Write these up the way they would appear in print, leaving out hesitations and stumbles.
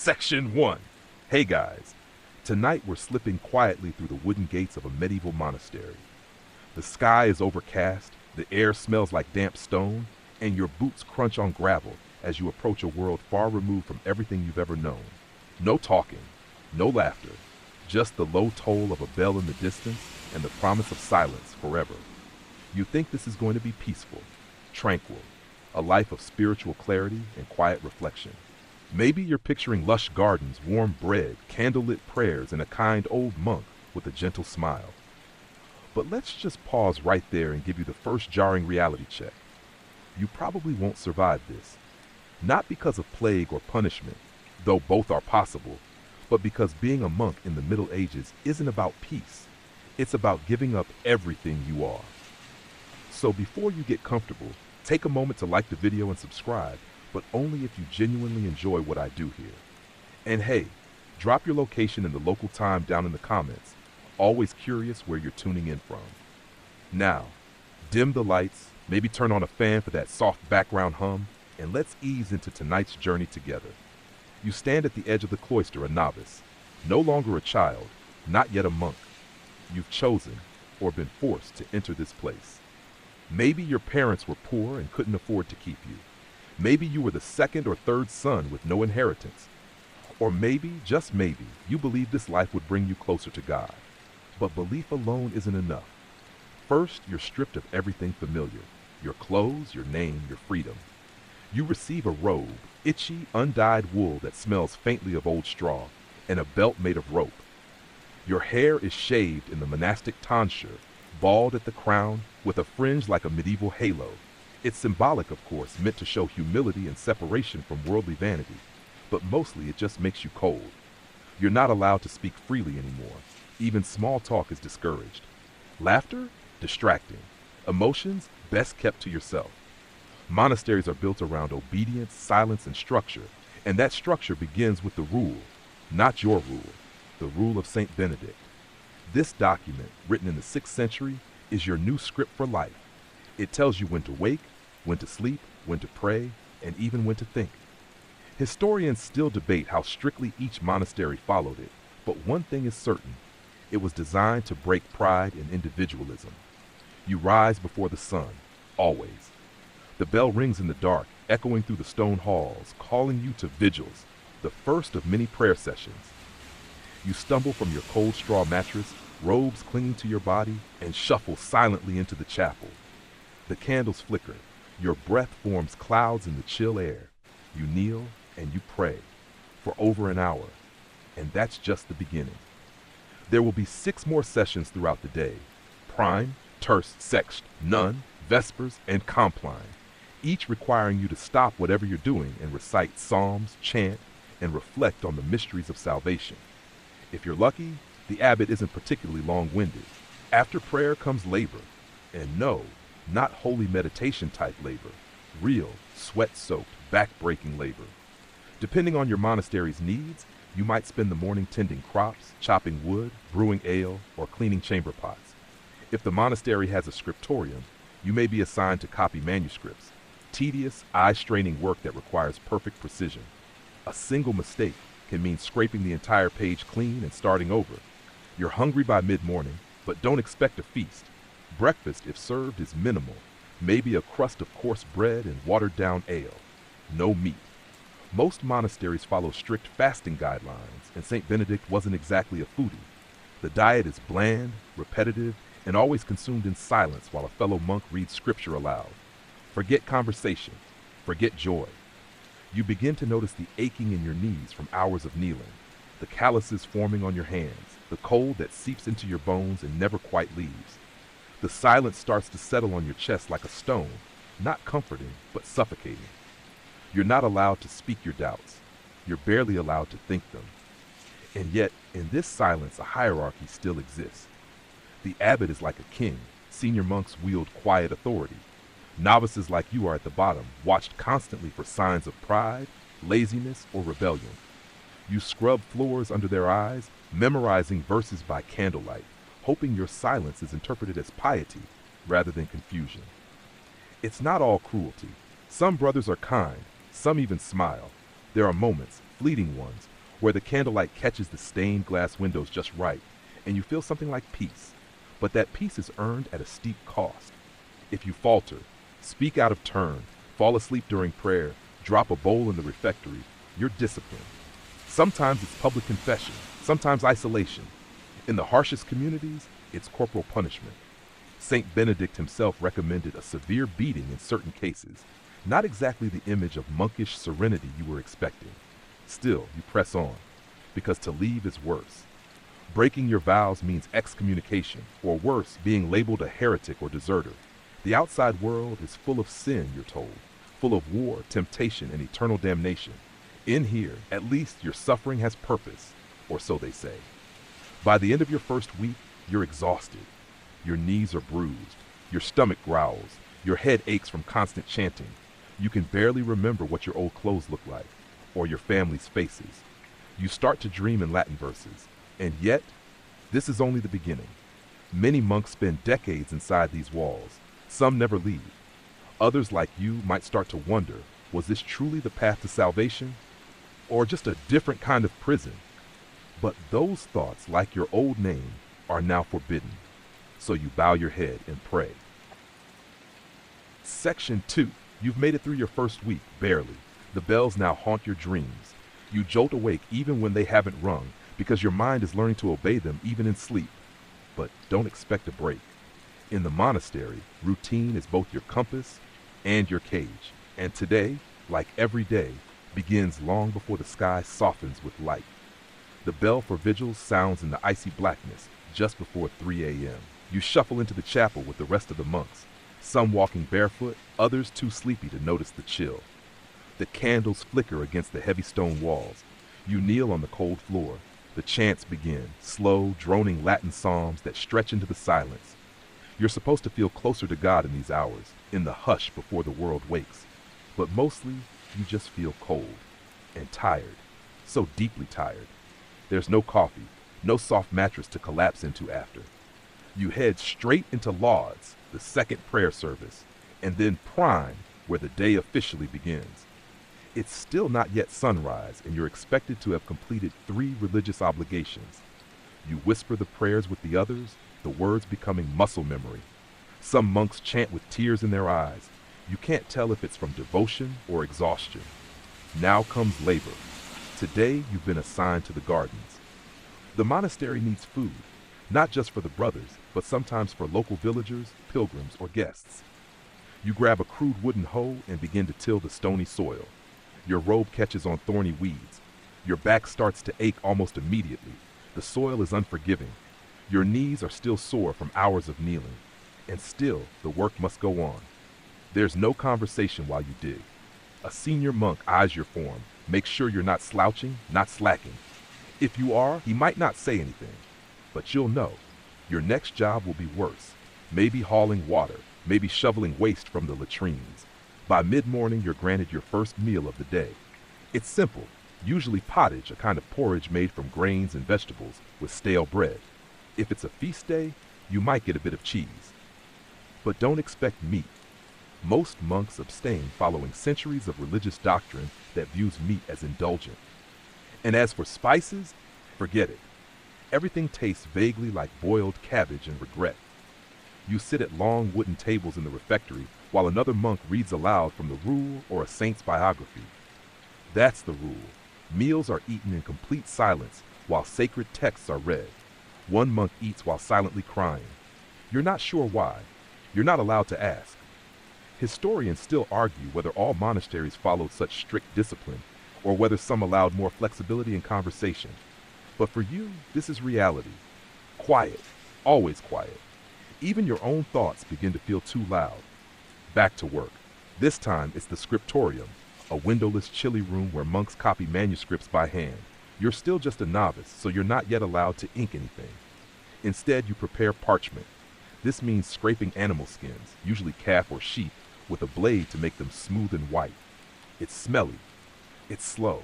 Section 1. Hey guys, tonight we're slipping quietly through the wooden gates of a medieval monastery. The sky is overcast, the air smells like damp stone, and your boots crunch on gravel as you approach a world far removed from everything you've ever known. No talking, no laughter, just the low toll of a bell in the distance and the promise of silence forever. You think this is going to be peaceful, tranquil, a life of spiritual clarity and quiet reflection. Maybe you're picturing lush gardens, warm bread, candlelit prayers, and a kind old monk with a gentle smile. But let's just pause right there and give you the first jarring reality check. You probably won't survive this. Not because of plague or punishment, though both are possible, but because being a monk in the Middle Ages isn't about peace. It's about giving up everything you are. So before you get comfortable, take a moment to like the video and subscribe, but only if you genuinely enjoy what I do here. And hey, drop your location and the local time down in the comments. Always curious where you're tuning in from. Now, dim the lights, maybe turn on a fan for that soft background hum, and let's ease into tonight's journey together. You stand at the edge of the cloister, a novice, no longer a child, not yet a monk. You've chosen, or been forced, to enter this place. Maybe your parents were poor and couldn't afford to keep you. Maybe you were the second or third son with no inheritance. Or maybe, just maybe, you believed this life would bring you closer to God. But belief alone isn't enough. First, you're stripped of everything familiar. Your clothes, your name, your freedom. You receive a robe, itchy, undyed wool that smells faintly of old straw, and a belt made of rope. Your hair is shaved in the monastic tonsure, bald at the crown, with a fringe like a medieval halo. It's symbolic, of course, meant to show humility and separation from worldly vanity, but mostly it just makes you cold. You're not allowed to speak freely anymore. Even small talk is discouraged. Laughter? Distracting. Emotions? Best kept to yourself. Monasteries are built around obedience, silence, and structure, and that structure begins with the rule, not your rule, the rule of Saint Benedict. This document, written in the 6th century, is your new script for life. It tells you when to wake, when to sleep, when to pray, and even when to think. Historians still debate how strictly each monastery followed it, but one thing is certain. It was designed to break pride and individualism. You rise before the sun, always. The bell rings in the dark, echoing through the stone halls, calling you to vigils, the first of many prayer sessions. You stumble from your cold straw mattress, robes clinging to your body, and shuffle silently into the chapel. The candles flicker. Your breath forms clouds in the chill air. You kneel and you pray for over an hour, and that's just the beginning. There will be 6 more sessions throughout the day: prime, terce, sext, none, vespers, and compline, each requiring you to stop whatever you're doing and recite psalms, chant, and reflect on the mysteries of salvation. If you're lucky, the abbot isn't particularly long-winded. After prayer comes labor, and no, not holy meditation type labor, real, sweat-soaked, back-breaking labor. Depending on your monastery's needs, you might spend the morning tending crops, chopping wood, brewing ale, or cleaning chamber pots. If the monastery has a scriptorium, you may be assigned to copy manuscripts, tedious, eye-straining work that requires perfect precision. A single mistake can mean scraping the entire page clean and starting over. You're hungry by mid-morning, but don't expect a feast. Breakfast, if served, is minimal, maybe a crust of coarse bread and watered-down ale. No meat. Most monasteries follow strict fasting guidelines, and St. Benedict wasn't exactly a foodie. The diet is bland, repetitive, and always consumed in silence while a fellow monk reads scripture aloud. Forget conversation. Forget joy. You begin to notice the aching in your knees from hours of kneeling, the calluses forming on your hands, the cold that seeps into your bones and never quite leaves. The silence starts to settle on your chest like a stone, not comforting, but suffocating. You're not allowed to speak your doubts. You're barely allowed to think them. And yet, in this silence, a hierarchy still exists. The abbot is like a king. Senior monks wield quiet authority. Novices like you are at the bottom, watched constantly for signs of pride, laziness, or rebellion. You scrub floors under their eyes, memorizing verses by candlelight, hoping your silence is interpreted as piety rather than confusion. It's not all cruelty. Some brothers are kind, some even smile. There are moments, fleeting ones, where the candlelight catches the stained glass windows just right, and you feel something like peace. But that peace is earned at a steep cost. If you falter, speak out of turn, fall asleep during prayer, drop a bowl in the refectory, you're disciplined. Sometimes it's public confession, sometimes isolation. In the harshest communities, it's corporal punishment. Saint Benedict himself recommended a severe beating in certain cases, not exactly the image of monkish serenity you were expecting. Still, you press on, because to leave is worse. Breaking your vows means excommunication, or worse, being labeled a heretic or deserter. The outside world is full of sin, you're told, full of war, temptation, and eternal damnation. In here, at least your suffering has purpose, or so they say. By the end of your first week, you're exhausted. Your knees are bruised, your stomach growls, your head aches from constant chanting. You can barely remember what your old clothes look like, or your family's faces. You start to dream in Latin verses, and yet, this is only the beginning. Many monks spend decades inside these walls. Some never leave. Others like you might start to wonder, was this truly the path to salvation? Or just a different kind of prison? But those thoughts, like your old name, are now forbidden. So you bow your head and pray. Section 2. You've made it through your first week, barely. The bells now haunt your dreams. You jolt awake even when they haven't rung, because your mind is learning to obey them even in sleep. But don't expect a break. In the monastery, routine is both your compass and your cage. And today, like every day, begins long before the sky softens with light. The bell for vigils sounds in the icy blackness just before 3 a.m. You shuffle into the chapel with the rest of the monks, some walking barefoot, others too sleepy to notice the chill. The candles flicker against the heavy stone walls. You kneel on the cold floor. The chants begin, slow, droning Latin psalms that stretch into the silence. You're supposed to feel closer to God in these hours, in the hush before the world wakes. But mostly, you just feel cold and tired, so deeply tired. There's no coffee, no soft mattress to collapse into after. You head straight into Lauds, the second prayer service, and then Prime, where the day officially begins. It's still not yet sunrise, and you're expected to have completed 3 religious obligations. You whisper the prayers with the others, the words becoming muscle memory. Some monks chant with tears in their eyes. You can't tell if it's from devotion or exhaustion. Now comes labor. Today, you've been assigned to the gardens. The monastery needs food, not just for the brothers, but sometimes for local villagers, pilgrims, or guests. You grab a crude wooden hoe and begin to till the stony soil. Your robe catches on thorny weeds. Your back starts to ache almost immediately. The soil is unforgiving. Your knees are still sore from hours of kneeling. And still, the work must go on. There's no conversation while you dig. A senior monk eyes your form, makes sure you're not slouching, not slacking. If you are, he might not say anything, but you'll know. Your next job will be worse. Maybe hauling water, maybe shoveling waste from the latrines. By mid-morning, you're granted your first meal of the day. It's simple, usually pottage, a kind of porridge made from grains and vegetables with stale bread. If it's a feast day, you might get a bit of cheese. But don't expect meat. Most monks abstain following centuries of religious doctrine that views meat as indulgent. And as for spices, forget it. Everything tastes vaguely like boiled cabbage and regret. You sit at long wooden tables in the refectory while another monk reads aloud from the rule or a saint's biography. That's the rule. Meals are eaten in complete silence while sacred texts are read. One monk eats while silently crying. You're not sure why. You're not allowed to ask. Historians still argue whether all monasteries followed such strict discipline or whether some allowed more flexibility in conversation. But for you, this is reality. Quiet, always quiet. Even your own thoughts begin to feel too loud. Back to work. This time it's the scriptorium, a windowless, chilly room where monks copy manuscripts by hand. You're still just a novice, so you're not yet allowed to ink anything. Instead, you prepare parchment. This means scraping animal skins, usually calf or sheep, with a blade to make them smooth and white. It's smelly. It's slow.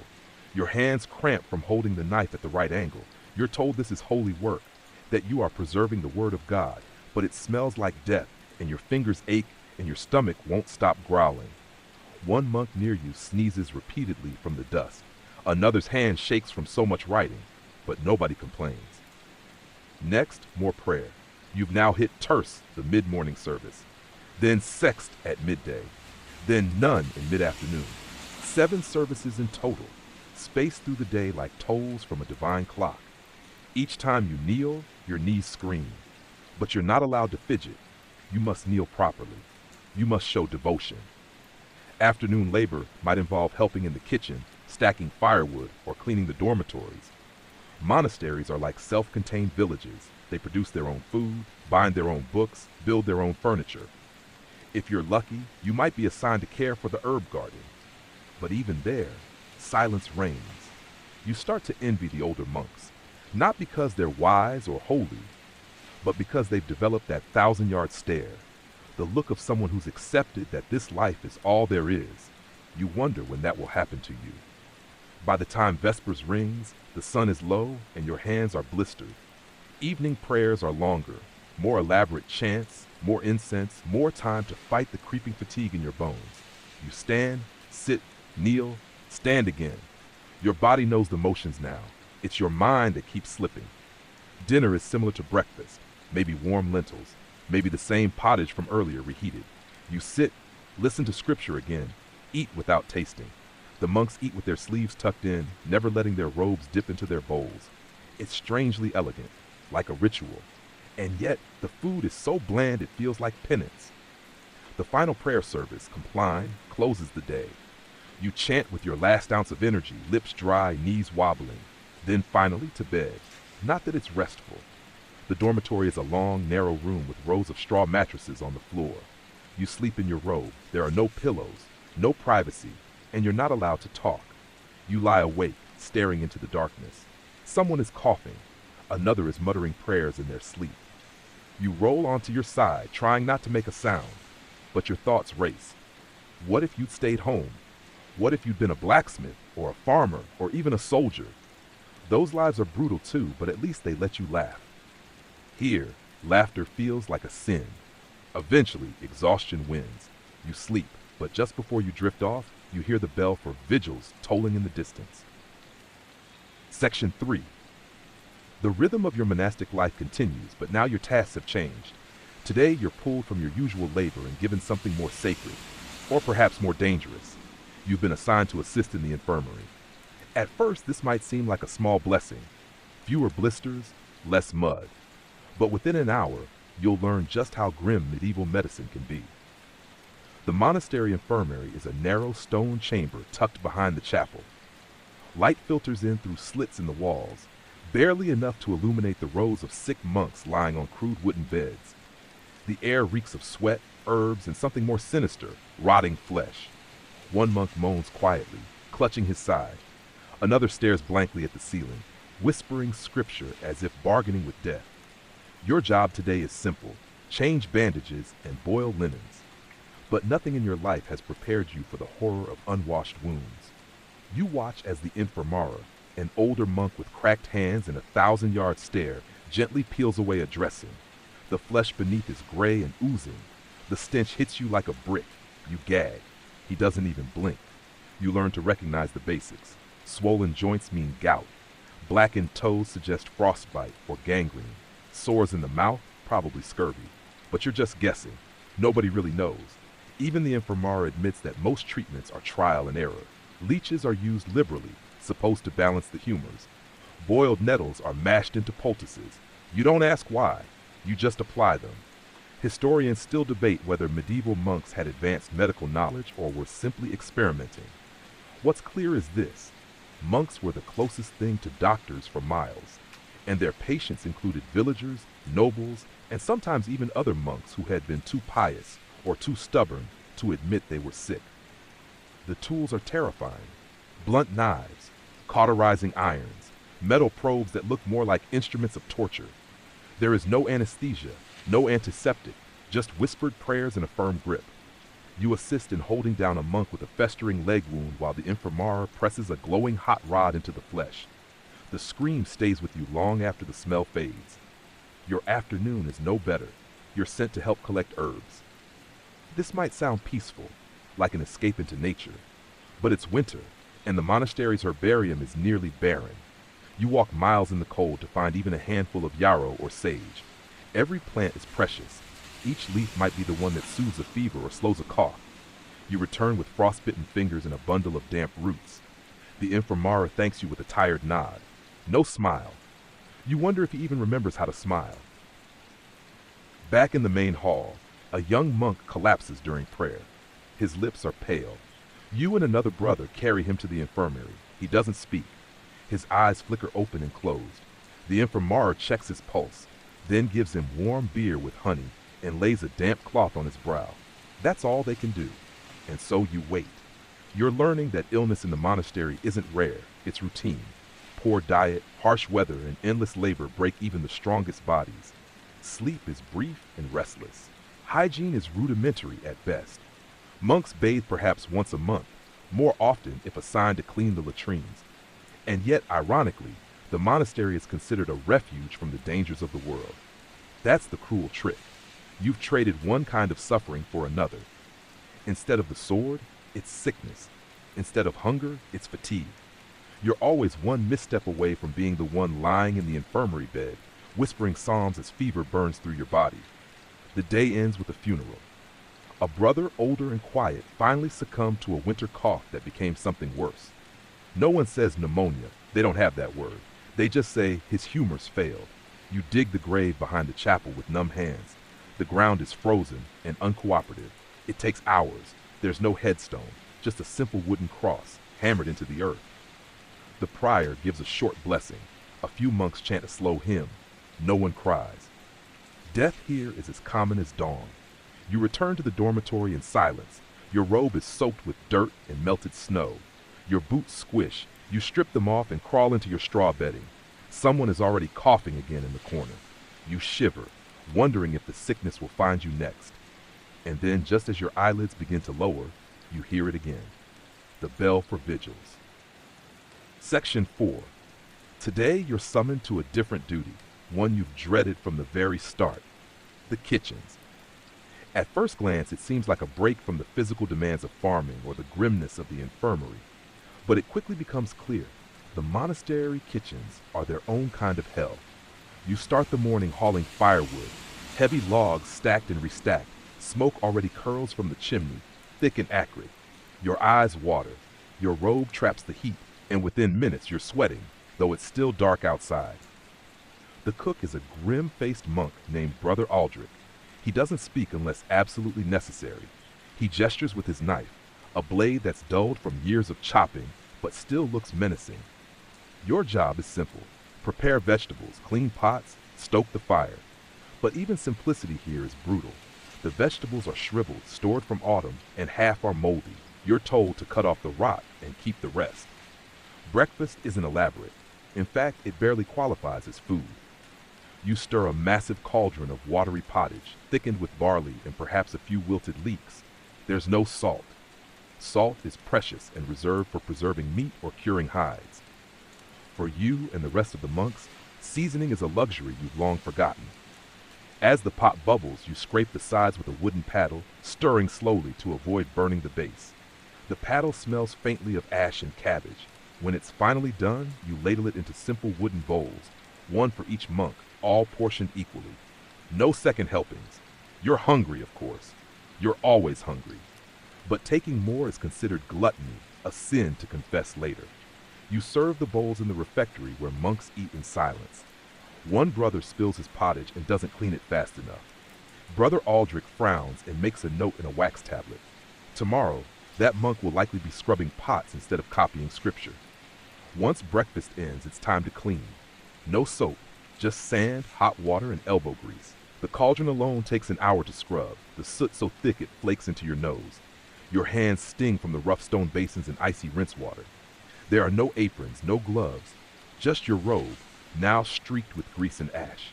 Your hands cramp from holding the knife at the right angle. You're told this is holy work, that you are preserving the word of God, but it smells like death, and your fingers ache, and your stomach won't stop growling. One monk near you sneezes repeatedly from the dust. Another's hand shakes from so much writing, but nobody complains. Next, more prayer. You've now hit terce, the mid-morning service, then sext at midday, then none in mid-afternoon. 7 services in total, spaced through the day like tolls from a divine clock. Each time you kneel, your knees scream. But you're not allowed to fidget. You must kneel properly. You must show devotion. Afternoon labor might involve helping in the kitchen, stacking firewood, or cleaning the dormitories. Monasteries are like self-contained villages. They produce their own food, bind their own books, build their own furniture. If you're lucky, you might be assigned to care for the herb garden. But even there, silence reigns. You start to envy the older monks, not because they're wise or holy, but because they've developed that 1,000-yard stare, the look of someone who's accepted that this life is all there is. You wonder when that will happen to you. By the time Vespers rings, the sun is low and your hands are blistered. Evening prayers are longer, more elaborate chants, more incense, more time to fight the creeping fatigue in your bones. You stand, sit, kneel, stand again. Your body knows the motions now. It's your mind that keeps slipping. Dinner is similar to breakfast, maybe warm lentils, maybe the same pottage from earlier reheated. You sit, listen to scripture again, eat without tasting. The monks eat with their sleeves tucked in, never letting their robes dip into their bowls. It's strangely elegant, like a ritual. And yet, the food is so bland it feels like penance. The final prayer service, Compline, closes the day. You chant with your last ounce of energy, lips dry, knees wobbling. Then finally to bed. Not that it's restful. The dormitory is a long, narrow room with rows of straw mattresses on the floor. You sleep in your robe. There are no pillows, no privacy, and you're not allowed to talk. You lie awake, staring into the darkness. Someone is coughing. Another is muttering prayers in their sleep. You roll onto your side, trying not to make a sound, but your thoughts race. What if you'd stayed home? What if you'd been a blacksmith, or a farmer, or even a soldier? Those lives are brutal too, but at least they let you laugh. Here, laughter feels like a sin. Eventually, exhaustion wins. You sleep, but just before you drift off, you hear the bell for vigils tolling in the distance. Section 3. The rhythm of your monastic life continues, but now your tasks have changed. Today, you're pulled from your usual labor and given something more sacred, or perhaps more dangerous. You've been assigned to assist in the infirmary. At first, this might seem like a small blessing. Fewer blisters, less mud. But within an hour, you'll learn just how grim medieval medicine can be. The monastery infirmary is a narrow stone chamber tucked behind the chapel. Light filters in through slits in the walls, barely enough to illuminate the rows of sick monks lying on crude wooden beds. The air reeks of sweat, herbs, and something more sinister, rotting flesh. One monk moans quietly, clutching his side. Another stares blankly at the ceiling, whispering scripture as if bargaining with death. Your job today is simple: change bandages and boil linens. But nothing in your life has prepared you for the horror of unwashed wounds. You watch as the infirmara, an older monk with cracked hands and a 1,000-yard stare, gently peels away a dressing. The flesh beneath is gray and oozing. The stench hits you like a brick. You gag. He doesn't even blink. You learn to recognize the basics. Swollen joints mean gout. Blackened toes suggest frostbite or gangrene. Sores in the mouth, probably scurvy. But you're just guessing. Nobody really knows. Even the infirmara admits that most treatments are trial and error. Leeches are used liberally, supposed to balance the humors. Boiled nettles are mashed into poultices. You don't ask why. You just apply them. Historians still debate whether medieval monks had advanced medical knowledge or were simply experimenting. What's clear is this: monks were the closest thing to doctors for miles, and their patients included villagers, nobles, and sometimes even other monks who had been too pious or too stubborn to admit they were sick. The tools are terrifying: blunt knives, cauterizing irons, metal probes that look more like instruments of torture. There is no anesthesia, no antiseptic, just whispered prayers and a firm grip. You assist in holding down a monk with a festering leg wound while the infirmara presses a glowing hot rod into the flesh. The scream stays with you long after the smell fades. Your afternoon is no better. You're sent to help collect herbs. This might sound peaceful, like an escape into nature, but it's winter, and the monastery's herbarium is nearly barren. You walk miles in the cold to find even a handful of yarrow or sage. Every plant is precious. Each leaf might be the one that soothes a fever or slows a cough. You return with frostbitten fingers and a bundle of damp roots. The infirmara thanks you with a tired nod. No smile. You wonder if he even remembers how to smile. Back in the main hall, a young monk collapses during prayer. His lips are pale. You and another brother carry him to the infirmary. He doesn't speak. His eyes flicker open and closed. The infirmara checks his pulse, then gives him warm beer with honey and lays a damp cloth on his brow. That's all they can do. And so you wait. You're learning that illness in the monastery isn't rare, it's routine. Poor diet, harsh weather, and endless labor break even the strongest bodies. Sleep is brief and restless. Hygiene is rudimentary at best. Monks bathe perhaps once a month, more often if assigned to clean the latrines. And yet, ironically, the monastery is considered a refuge from the dangers of the world. That's the cruel trick. You've traded one kind of suffering for another. Instead of the sword, it's sickness. Instead of hunger, it's fatigue. You're always one misstep away from being the one lying in the infirmary bed, whispering psalms as fever burns through your body. The day ends with a funeral. A brother, older and quiet, finally succumbed to a winter cough that became something worse. No one says pneumonia. They don't have that word. They just say his humors failed. You dig the grave behind the chapel with numb hands. The ground is frozen and uncooperative. It takes hours. There's no headstone, just a simple wooden cross hammered into the earth. The prior gives a short blessing. A few monks chant a slow hymn. No one cries. Death here is as common as dawn. You return to the dormitory in silence. Your robe is soaked with dirt and melted snow. Your boots squish. You strip them off and crawl into your straw bedding. Someone is already coughing again in the corner. You shiver, wondering if the sickness will find you next. And then, just as your eyelids begin to lower, you hear it again. The bell for vigils. Section 4. Today you're summoned to a different duty, one you've dreaded from the very start. The kitchens. At first glance, it seems like a break from the physical demands of farming or the grimness of the infirmary. But it quickly becomes clear. The monastery kitchens are their own kind of hell. You start the morning hauling firewood, heavy logs stacked and restacked. Smoke already curls from the chimney, thick and acrid. Your eyes water. Your robe traps the heat, and within minutes you're sweating, though it's still dark outside. The cook is a grim-faced monk named Brother Aldrich. He doesn't speak unless absolutely necessary. He gestures with his knife, a blade that's dulled from years of chopping, but still looks menacing. Your job is simple. Prepare vegetables, clean pots, stoke the fire. But even simplicity here is brutal. The vegetables are shriveled, stored from autumn, and half are moldy. You're told to cut off the rot and keep the rest. Breakfast isn't elaborate. In fact, it barely qualifies as food. You stir a massive cauldron of watery pottage, thickened with barley and perhaps a few wilted leeks. There's no salt. Salt is precious and reserved for preserving meat or curing hides. For you and the rest of the monks, seasoning is a luxury you've long forgotten. As the pot bubbles, you scrape the sides with a wooden paddle, stirring slowly to avoid burning the base. The paddle smells faintly of ash and cabbage. When it's finally done, you ladle it into simple wooden bowls, one for each monk, all portioned equally. No second helpings. You're hungry, of course. You're always hungry. But taking more is considered gluttony, a sin to confess later. You serve the bowls in the refectory where monks eat in silence. One brother spills his pottage and doesn't clean it fast enough. Brother Aldrich frowns and makes a note in a wax tablet. Tomorrow, that monk will likely be scrubbing pots instead of copying scripture. Once breakfast ends, it's time to clean. No soap, just sand, hot water, and elbow grease. The cauldron alone takes an hour to scrub, the soot so thick it flakes into your nose. Your hands sting from the rough stone basins and icy rinse water. There are no aprons, no gloves, just your robe, now streaked with grease and ash.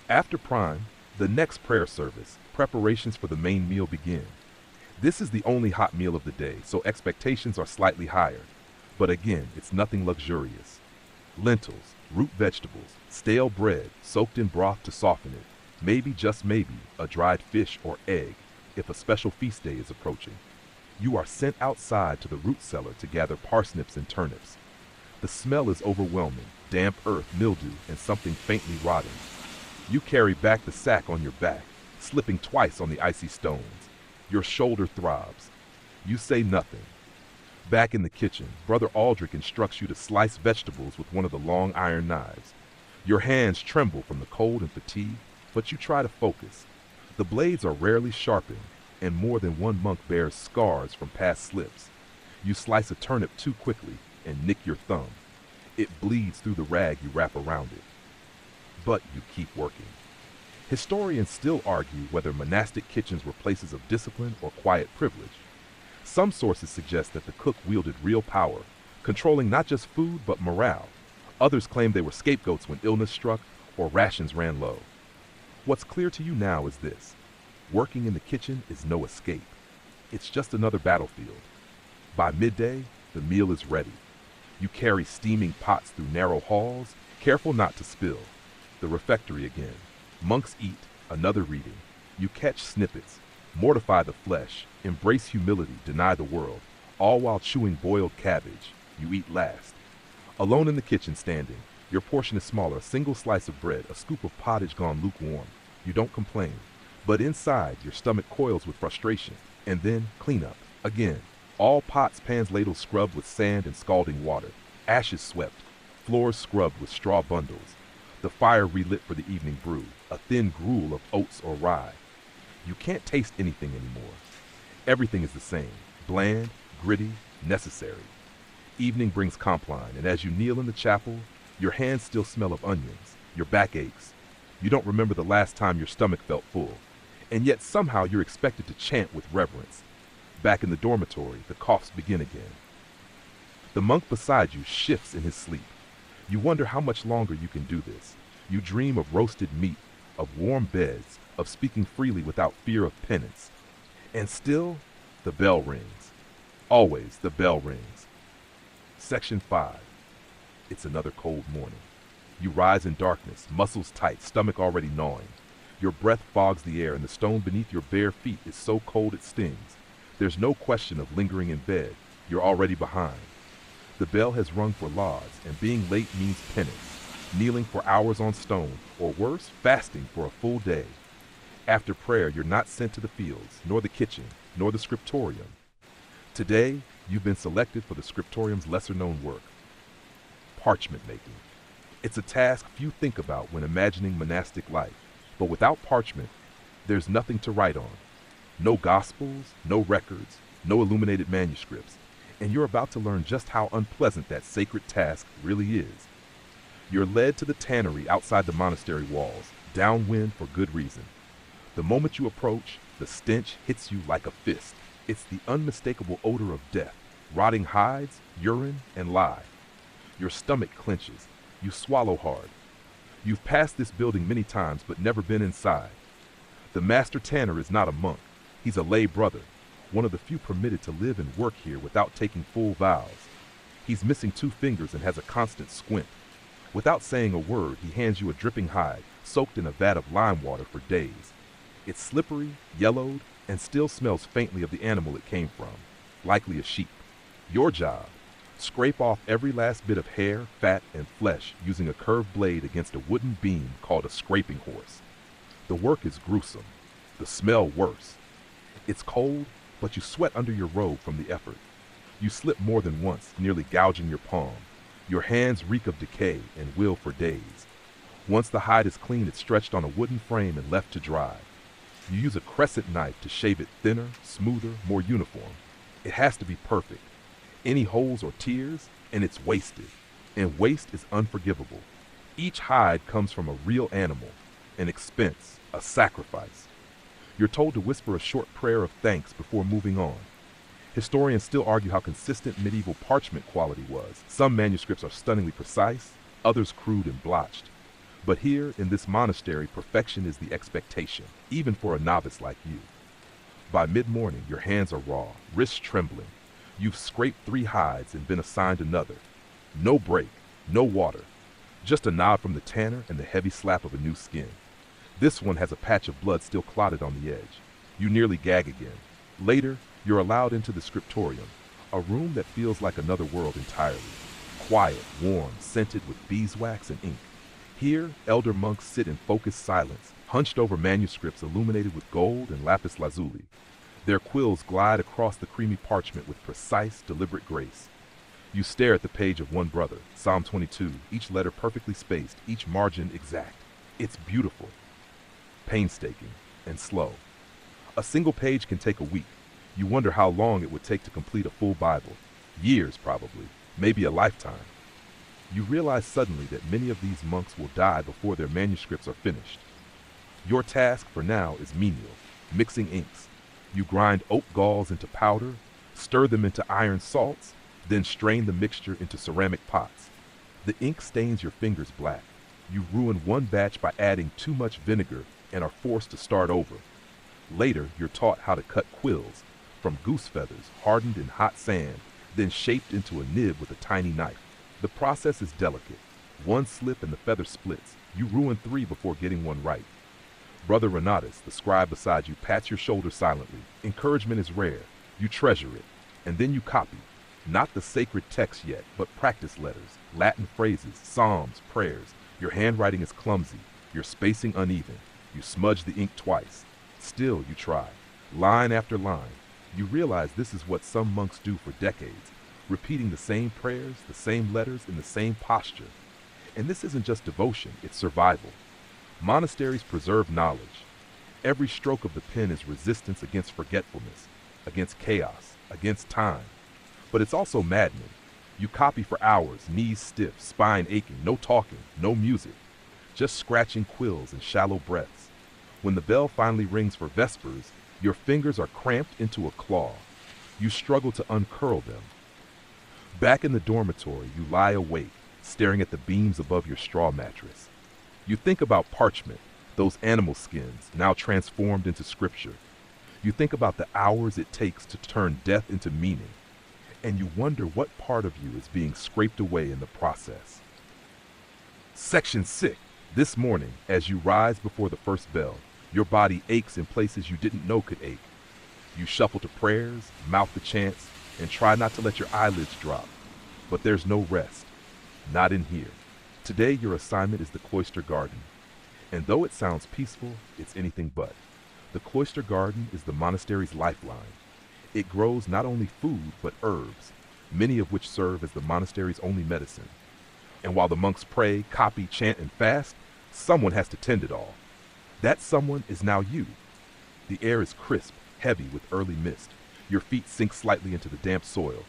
After prime, the next prayer service, preparations for the main meal begin. This is the only hot meal of the day, so expectations are slightly higher. But again, it's nothing luxurious. Lentils, root vegetables, stale bread soaked in broth to soften it, maybe, just maybe, a dried fish or egg if a special feast day is approaching. You are sent outside to the root cellar to gather parsnips and turnips. The smell is overwhelming, damp earth, mildew, and something faintly rotting. You carry back the sack on your back, slipping twice on the icy stones. Your shoulder throbs. You say nothing. Back in the kitchen, Brother Aldrich instructs you to slice vegetables with one of the long iron knives. Your hands tremble from the cold and fatigue, but you try to focus. The blades are rarely sharpened, and more than one monk bears scars from past slips. You slice a turnip too quickly and nick your thumb. It bleeds through the rag you wrap around it. But you keep working. Historians still argue whether monastic kitchens were places of discipline or quiet privilege. Some sources suggest that the cook wielded real power, controlling not just food but morale. Others claim they were scapegoats when illness struck or rations ran low. What's clear to you now is this: working in the kitchen is no escape. It's just another battlefield. By midday, the meal is ready. You carry steaming pots through narrow halls, careful not to spill. The refectory again. Monks eat, another reading. You catch snippets, mortify the flesh, embrace humility, deny the world, all while chewing boiled cabbage. You eat last. Alone in the kitchen standing, your portion is smaller, a single slice of bread, a scoop of pottage gone lukewarm. You don't complain, but inside your stomach coils with frustration. And then clean up, again. All pots, pans, ladles scrubbed with sand and scalding water, ashes swept, floors scrubbed with straw bundles, the fire relit for the evening brew, a thin gruel of oats or rye. You can't taste anything anymore. Everything is the same, bland, gritty, necessary. Evening brings compline, and as you kneel in the chapel, your hands still smell of onions, your back aches. You don't remember the last time your stomach felt full, and yet somehow you're expected to chant with reverence. Back in the dormitory, the coughs begin again. The monk beside you shifts in his sleep. You wonder how much longer you can do this. You dream of roasted meat, of warm beds, of speaking freely without fear of penance. And still, the bell rings. Always the bell rings. Section 5. It's another cold morning. You rise in darkness, muscles tight, stomach already gnawing. Your breath fogs the air, and the stone beneath your bare feet is so cold it stings. There's no question of lingering in bed. You're already behind. The bell has rung for lauds, and being late means penance, kneeling for hours on stone, or worse, fasting for a full day. After prayer, you're not sent to the fields, nor the kitchen, nor the scriptorium. Today, you've been selected for the scriptorium's lesser-known work, parchment making. It's a task few think about when imagining monastic life, but without parchment, there's nothing to write on. No gospels, no records, no illuminated manuscripts, and you're about to learn just how unpleasant that sacred task really is. You're led to the tannery outside the monastery walls, downwind for good reason. The moment you approach, the stench hits you like a fist. It's the unmistakable odor of death, rotting hides, urine, and lye. Your stomach clenches. You swallow hard. You've passed this building many times but never been inside. The master tanner is not a monk. He's a lay brother, one of the few permitted to live and work here without taking full vows. He's missing 2 fingers and has a constant squint. Without saying a word, he hands you a dripping hide, soaked in a vat of lime water for days. It's slippery, yellowed, and still smells faintly of the animal it came from, likely a sheep. Your job: scrape off every last bit of hair, fat, and flesh using a curved blade against a wooden beam called a scraping horse. The work is gruesome, the smell worse. It's cold, but you sweat under your robe from the effort. You slip more than once, nearly gouging your palm. Your hands reek of decay and will for days. Once the hide is clean, it's stretched on a wooden frame and left to dry. You use a crescent knife to shave it thinner, smoother, more uniform. It has to be perfect. Any holes or tears, and it's wasted. And waste is unforgivable. Each hide comes from a real animal, an expense, a sacrifice. You're told to whisper a short prayer of thanks before moving on. Historians still argue how consistent medieval parchment quality was. Some manuscripts are stunningly precise, others crude and blotched. But here, in this monastery, perfection is the expectation, even for a novice like you. By mid-morning, your hands are raw, wrists trembling. You've scraped 3 hides and been assigned another. No break, no water. Just a nod from the tanner and the heavy slap of a new skin. This one has a patch of blood still clotted on the edge. You nearly gag again. Later, You're allowed into the scriptorium, a room that feels like another world entirely. Quiet, warm, scented with beeswax and ink. Here, elder monks sit in focused silence, hunched over manuscripts illuminated with gold and lapis lazuli. Their quills glide across the creamy parchment with precise, deliberate grace. You stare at the page of one brother, Psalm 22, each letter perfectly spaced, each margin exact. It's beautiful, painstaking, and slow. A single page can take a week. You wonder how long it would take to complete a full Bible. Years, probably, maybe a lifetime. You realize suddenly that many of these monks will die before their manuscripts are finished. Your task for now is menial, mixing inks. You grind oak galls into powder, stir them into iron salts, then strain the mixture into ceramic pots. The ink stains your fingers black. You ruin one batch by adding too much vinegar and are forced to start over. Later, you're taught how to cut quills, from goose feathers hardened in hot sand, then shaped into a nib with a tiny knife. The process is delicate. One slip and the feather splits. You ruin 3 before getting one right. Brother Renatus, the scribe beside you, pats your shoulder silently. Encouragement is rare. You treasure it. And then you copy. Not the sacred text yet, but practice letters, Latin phrases, psalms, prayers. Your handwriting is clumsy. Your spacing uneven. You smudge the ink twice. Still, you try. Line after line. You realize this is what some monks do for decades, repeating the same prayers, the same letters, in the same posture. And this isn't just devotion, it's survival. Monasteries preserve knowledge. Every stroke of the pen is resistance against forgetfulness, against chaos, against time. But it's also maddening. You copy for hours, knees stiff, spine aching, no talking, no music, just scratching quills and shallow breaths. When the bell finally rings for vespers, your fingers are cramped into a claw. You struggle to uncurl them. Back in the dormitory, you lie awake, staring at the beams above your straw mattress. You think about parchment, those animal skins, now transformed into scripture. You think about the hours it takes to turn death into meaning, and you wonder what part of you is being scraped away in the process. Section 6. This morning, as you rise before the first bell, your body aches in places you didn't know could ache. You shuffle to prayers, mouth the chants, and try not to let your eyelids drop. But there's no rest. Not in here. Today your assignment is the cloister garden. And though it sounds peaceful, it's anything but. The cloister garden is the monastery's lifeline. It grows not only food, but herbs, many of which serve as the monastery's only medicine. And while the monks pray, copy, chant, and fast, someone has to tend it all. That someone is now you. The air is crisp, heavy with early mist. Your feet sink slightly into the damp soil.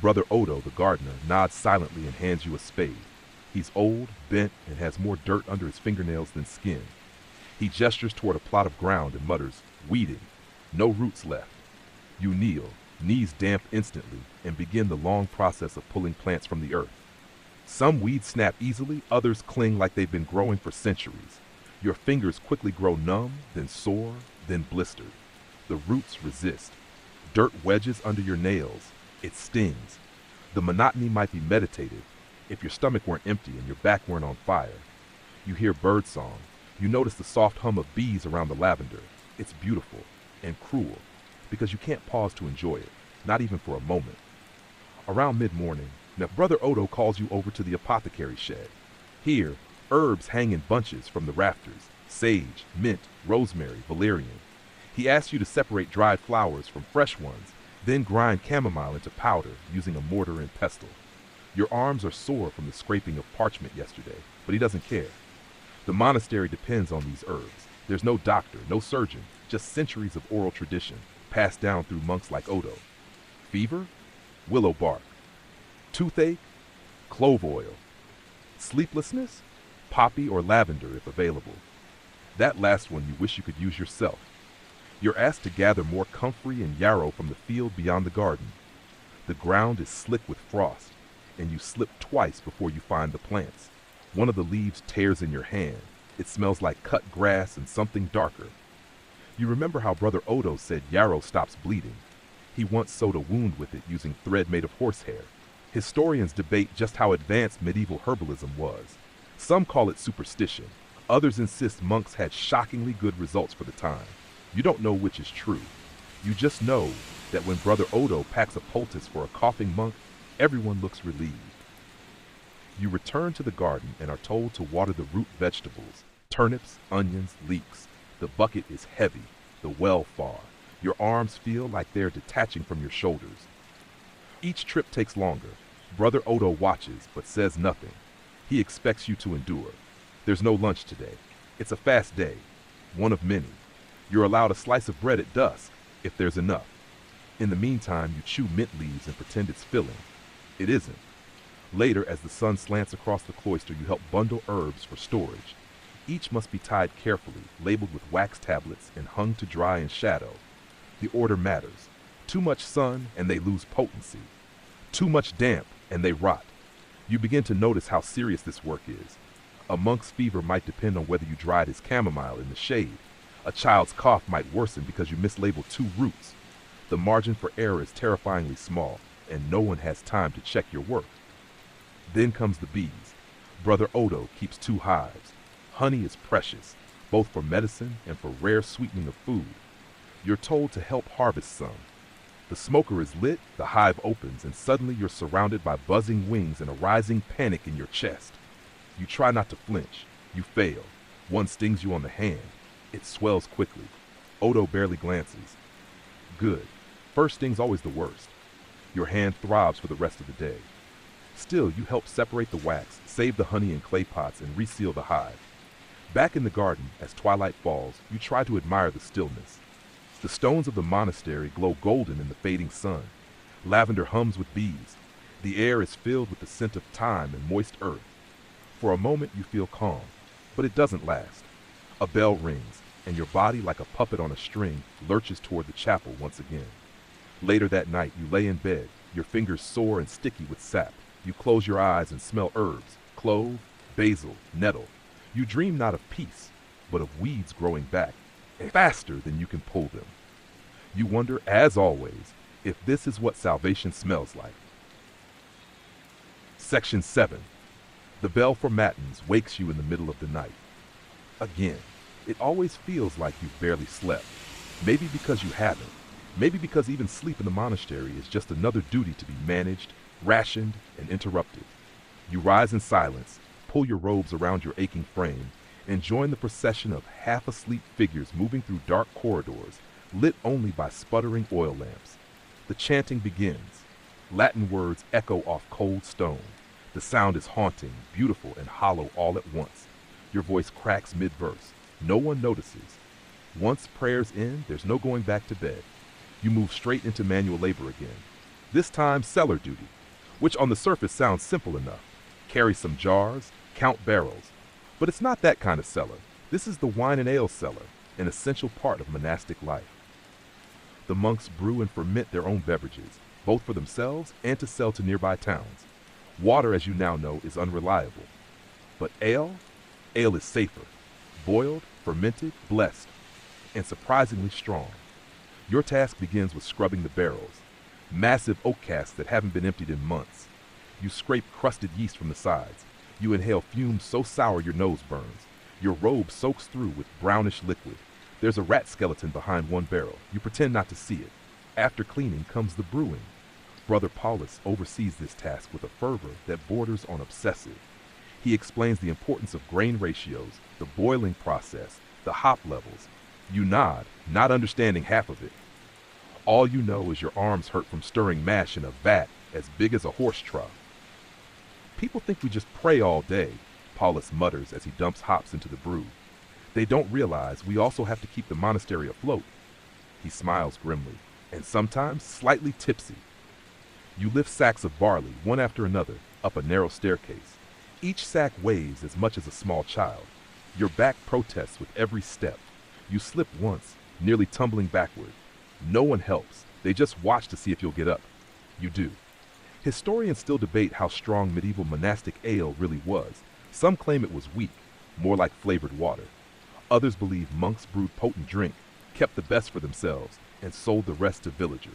Brother Odo, the gardener, nods silently and hands you a spade. He's old, bent, and has more dirt under his fingernails than skin. He gestures toward a plot of ground and mutters, "Weeding. No roots left." You kneel, knees damp instantly, and begin the long process of pulling plants from the earth. Some weeds snap easily, others cling like they've been growing for centuries. Your fingers quickly grow numb, then sore, then blistered. The roots resist. Dirt wedges under your nails. It stings. The monotony might be meditative if your stomach weren't empty and your back weren't on fire. You hear birdsong. You notice the soft hum of bees around the lavender. It's beautiful and cruel because you can't pause to enjoy it, not even for a moment. Around mid-morning, now Brother Odo calls you over to the apothecary shed. Here, herbs hang in bunches from the rafters: sage, mint, rosemary, valerian. He asks you to separate dried flowers from fresh ones, then grind chamomile into powder using a mortar and pestle. Your arms are sore from the scraping of parchment yesterday, but he doesn't care. The monastery depends on these herbs. There's no doctor, no surgeon, just centuries of oral tradition passed down through monks like Odo. Fever? Willow bark. Toothache? Clove oil. Sleeplessness? Poppy or lavender if available. That last one you wish you could use yourself. You're asked to gather more comfrey and yarrow from the field beyond the garden. The ground is slick with frost, and you slip twice before you find the plants. One of the leaves tears in your hand. It smells like cut grass and something darker. You remember how Brother Odo said yarrow stops bleeding. He once sewed a wound with it using thread made of horsehair. Historians debate just how advanced medieval herbalism was. Some call it superstition. Others insist monks had shockingly good results for the time. You don't know which is true. You just know that when Brother Odo packs a poultice for a coughing monk, everyone looks relieved. You return to the garden and are told to water the root vegetables, turnips, onions, leeks. The bucket is heavy, the well far. Your arms feel like they're detaching from your shoulders. Each trip takes longer. Brother Odo watches but says nothing. He expects you to endure. There's no lunch today. It's a fast day, one of many. You're allowed a slice of bread at dusk, if there's enough. In the meantime, you chew mint leaves and pretend it's filling. It isn't. Later, as the sun slants across the cloister, you help bundle herbs for storage. Each must be tied carefully, labeled with wax tablets, and hung to dry in shadow. The order matters. Too much sun, and they lose potency. Too much damp, and they rot. You begin to notice how serious this work is. A monk's fever might depend on whether you dried his chamomile in the shade. A child's cough might worsen because you mislabeled 2 roots. The margin for error is terrifyingly small, and no one has time to check your work. Then comes the bees. Brother Odo keeps 2 hives. Honey is precious, both for medicine and for rare sweetening of food. You're told to help harvest some. The smoker is lit, the hive opens, and suddenly you're surrounded by buzzing wings and a rising panic in your chest. You try not to flinch. You fail. One stings you on the hand. It swells quickly. Odo barely glances. Good. First sting's always the worst. Your hand throbs for the rest of the day. Still, you help separate the wax, save the honey in clay pots, and reseal the hive. Back in the garden, as twilight falls, you try to admire the stillness. The stones of the monastery glow golden in the fading sun. Lavender hums with bees. The air is filled with the scent of thyme and moist earth. For a moment you feel calm, but it doesn't last. A bell rings, and your body, like a puppet on a string, lurches toward the chapel once again. Later that night, you lay in bed, your fingers sore and sticky with sap. You close your eyes and smell herbs, clove, basil, nettle. You dream not of peace, but of weeds growing back, faster than you can pull them. You wonder, as always, if this is what salvation smells like. Section 7. The bell for matins wakes you in the middle of the night. Again, it always feels like you've barely slept. Maybe because you haven't. Maybe because even sleep in the monastery is just another duty to be managed, rationed, and interrupted. You rise in silence, pull your robes around your aching frame, and join the procession of half-asleep figures moving through dark corridors, lit only by sputtering oil lamps. The chanting begins. Latin words echo off cold stone. The sound is haunting, beautiful, and hollow all at once. Your voice cracks mid-verse. No one notices. Once prayers end, there's no going back to bed. You move straight into manual labor again. This time, cellar duty, which on the surface sounds simple enough. Carry some jars, count barrels. But it's not that kind of cellar. This is the wine and ale cellar, an essential part of monastic life. The monks brew and ferment their own beverages, both for themselves and to sell to nearby towns. Water, as you now know, is unreliable. But ale? Ale is safer. Boiled, fermented, blessed, and surprisingly strong. Your task begins with scrubbing the barrels. Massive oak casks that haven't been emptied in months. You scrape crusted yeast from the sides. You inhale fumes so sour your nose burns. Your robe soaks through with brownish liquid. There's a rat skeleton behind one barrel. You pretend not to see it. After cleaning comes the brewing. Brother Paulus oversees this task with a fervor that borders on obsessive. He explains the importance of grain ratios, the boiling process, the hop levels. You nod, not understanding half of it. All you know is your arms hurt from stirring mash in a vat as big as a horse trough. People think we just pray all day, Paulus mutters as he dumps hops into the brew. They don't realize we also have to keep the monastery afloat. He smiles grimly, and sometimes slightly tipsy. You lift sacks of barley, one after another, up a narrow staircase. Each sack weighs as much as a small child. Your back protests with every step. You slip once, nearly tumbling backward. No one helps. They just watch to see if you'll get up. You do. Historians still debate how strong medieval monastic ale really was. Some claim it was weak, more like flavored water. Others believe monks brewed potent drink, kept the best for themselves, and sold the rest to villagers.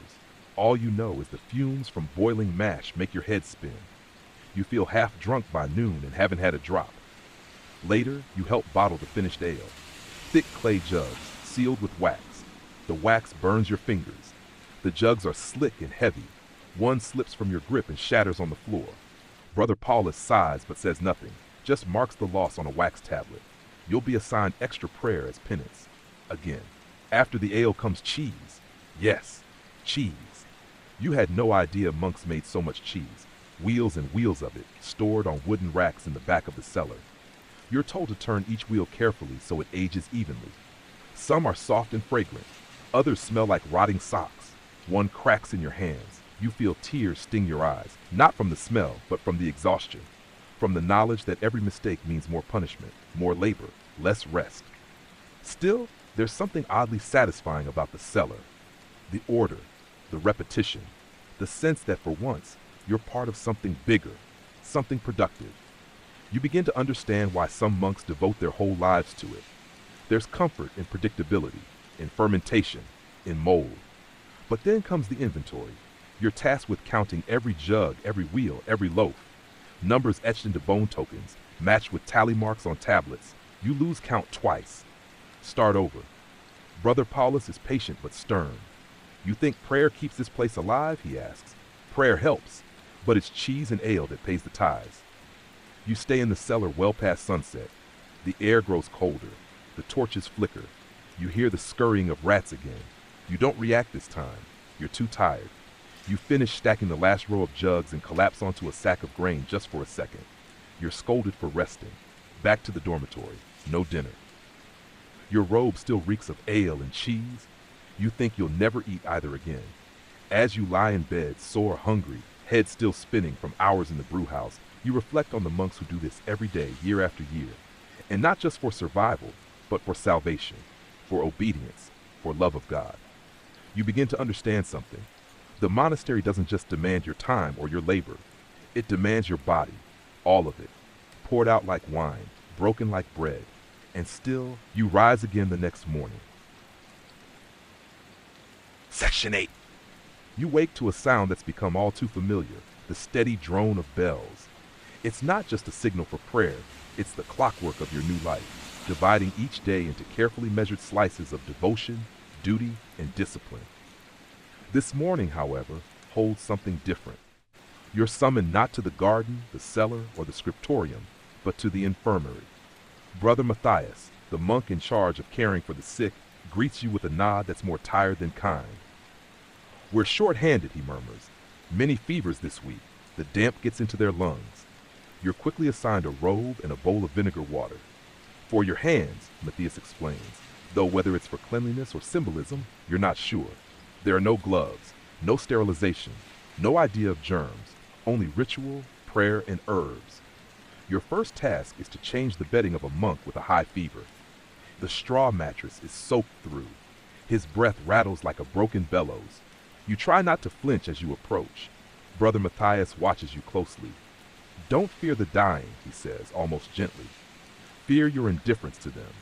All you know is the fumes from boiling mash make your head spin. You feel half drunk by noon and haven't had a drop. Later, you help bottle the finished ale. Thick clay jugs, sealed with wax. The wax burns your fingers. The jugs are slick and heavy. One slips from your grip and shatters on the floor. Brother Paulus sighs but says nothing, just marks the loss on a wax tablet. You'll be assigned extra prayer as penance. Again. After the ale comes cheese. Yes, cheese. You had no idea monks made so much cheese. Wheels and wheels of it, stored on wooden racks in the back of the cellar. You're told to turn each wheel carefully so it ages evenly. Some are soft and fragrant. Others smell like rotting socks. One cracks in your hands. You feel tears sting your eyes, not from the smell, but from the exhaustion. From the knowledge that every mistake means more punishment, more labor, less rest. Still, there's something oddly satisfying about the cellar. The order, the repetition, the sense that for once, you're part of something bigger, something productive. You begin to understand why some monks devote their whole lives to it. There's comfort in predictability, in fermentation, in mold. But then comes the inventory. You're tasked with counting every jug, every wheel, every loaf. Numbers etched into bone tokens, matched with tally marks on tablets. You lose count twice. Start over. Brother Paulus is patient but stern. You think prayer keeps this place alive? He asks. Prayer helps, but it's cheese and ale that pays the tithes. You stay in the cellar well past sunset. The air grows colder. The torches flicker. You hear the scurrying of rats again. You don't react this time. You're too tired. You finish stacking the last row of jugs and collapse onto a sack of grain just for a second. You're scolded for resting. Back to the dormitory. No dinner. Your robe still reeks of ale and cheese. You think you'll never eat either again. As you lie in bed, sore, hungry, head still spinning from hours in the brew house, you reflect on the monks who do this every day, year after year. And not just for survival, but for salvation, for obedience, for love of God. You begin to understand something. The monastery doesn't just demand your time or your labor. It demands your body, all of it, poured out like wine, broken like bread. And still, you rise again the next morning. Section 8. You wake to a sound that's become all too familiar, the steady drone of bells. It's not just a signal for prayer, it's the clockwork of your new life, dividing each day into carefully measured slices of devotion, duty, and discipline. This morning, however, holds something different. You're summoned not to the garden, the cellar, or the scriptorium, but to the infirmary. Brother Matthias, the monk in charge of caring for the sick, greets you with a nod that's more tired than kind. We're short-handed, he murmurs. Many fevers this week. The damp gets into their lungs. You're quickly assigned a robe and a bowl of vinegar water. For your hands, Matthias explains, though whether it's for cleanliness or symbolism, you're not sure. There are no gloves, no sterilization, no idea of germs, only ritual, prayer, and herbs. Your first task is to change the bedding of a monk with a high fever. The straw mattress is soaked through. His breath rattles like a broken bellows. You try not to flinch as you approach. Brother Matthias watches you closely. Don't fear the dying, he says, almost gently. Fear your indifference to them.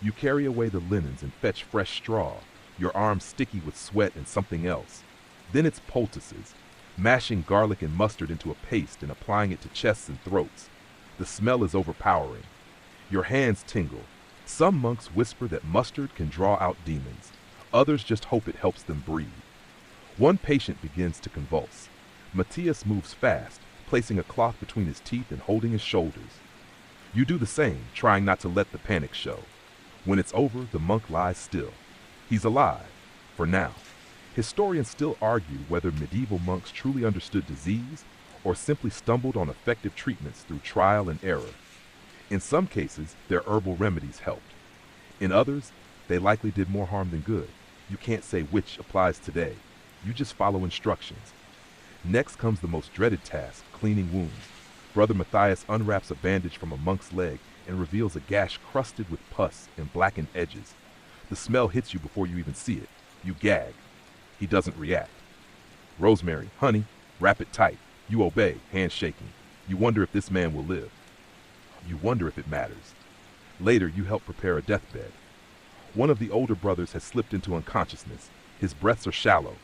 You carry away the linens and fetch fresh straw, your arms sticky with sweat and something else. Then it's poultices, mashing garlic and mustard into a paste and applying it to chests and throats. The smell is overpowering. Your hands tingle. Some monks whisper that mustard can draw out demons. Others just hope it helps them breathe. One patient begins to convulse. Matthias moves fast, placing a cloth between his teeth and holding his shoulders. You do the same, trying not to let the panic show. When it's over, the monk lies still. He's alive, for now. Historians still argue whether medieval monks truly understood disease or simply stumbled on effective treatments through trial and error. In some cases, their herbal remedies helped. In others, they likely did more harm than good. You can't say which applies today. You just follow instructions. Next comes the most dreaded task, cleaning wounds. Brother Matthias unwraps a bandage from a monk's leg and reveals a gash crusted with pus and blackened edges. The smell hits you before you even see it. You gag. He doesn't react. Rosemary, honey, wrap it tight. You obey, hands shaking. You wonder if this man will live. You wonder if it matters. Later, you help prepare a deathbed. One of the older brothers has slipped into unconsciousness. His breaths are shallow.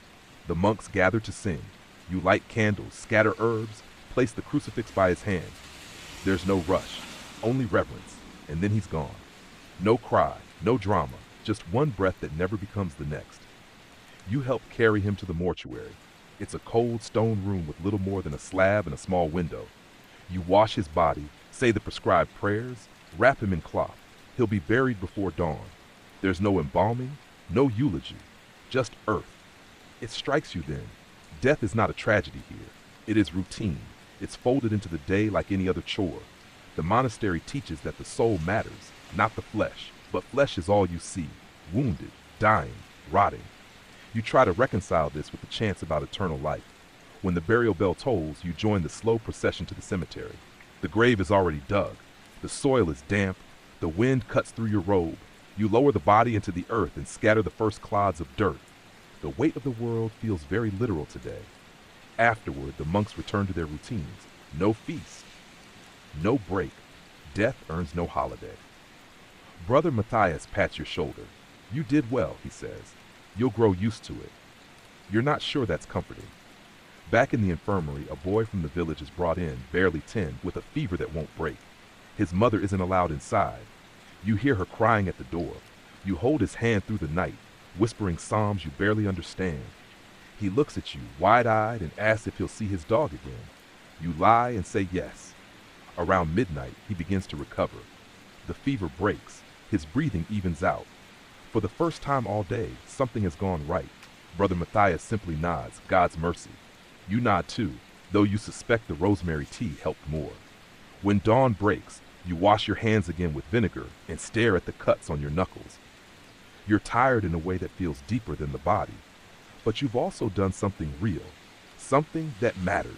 The monks gather to sing. You light candles, scatter herbs, place the crucifix by his hand. There's no rush, only reverence, and then he's gone. No cry, no drama, just one breath that never becomes the next. You help carry him to the mortuary. It's a cold stone room with little more than a slab and a small window. You wash his body, say the prescribed prayers, wrap him in cloth. He'll be buried before dawn. There's no embalming, no eulogy, just earth. It strikes you then. Death is not a tragedy here. It is routine. It's folded into the day like any other chore. The monastery teaches that the soul matters, not the flesh, but flesh is all you see, wounded, dying, rotting. You try to reconcile this with the chants about eternal life. When the burial bell tolls, you join the slow procession to the cemetery. The grave is already dug. The soil is damp. The wind cuts through your robe. You lower the body into the earth and scatter the first clods of dirt. The weight of the world feels very literal today. Afterward, the monks return to their routines. No feast, no break. Death earns no holiday. Brother Matthias pats your shoulder. You did well, he says. You'll grow used to it. You're not sure that's comforting. Back in the infirmary, a boy from the village is brought in, barely 10, with a fever that won't break. His mother isn't allowed inside. You hear her crying at the door. You hold his hand through the night, whispering psalms you barely understand. He looks at you, wide-eyed, and asks if he'll see his dog again. You lie and say yes. Around midnight, he begins to recover. The fever breaks. His breathing evens out. For the first time all day, something has gone right. Brother Matthias simply nods, God's mercy. You nod too, though you suspect the rosemary tea helped more. When dawn breaks, you wash your hands again with vinegar and stare at the cuts on your knuckles. You're tired in a way that feels deeper than the body. But you've also done something real, something that mattered.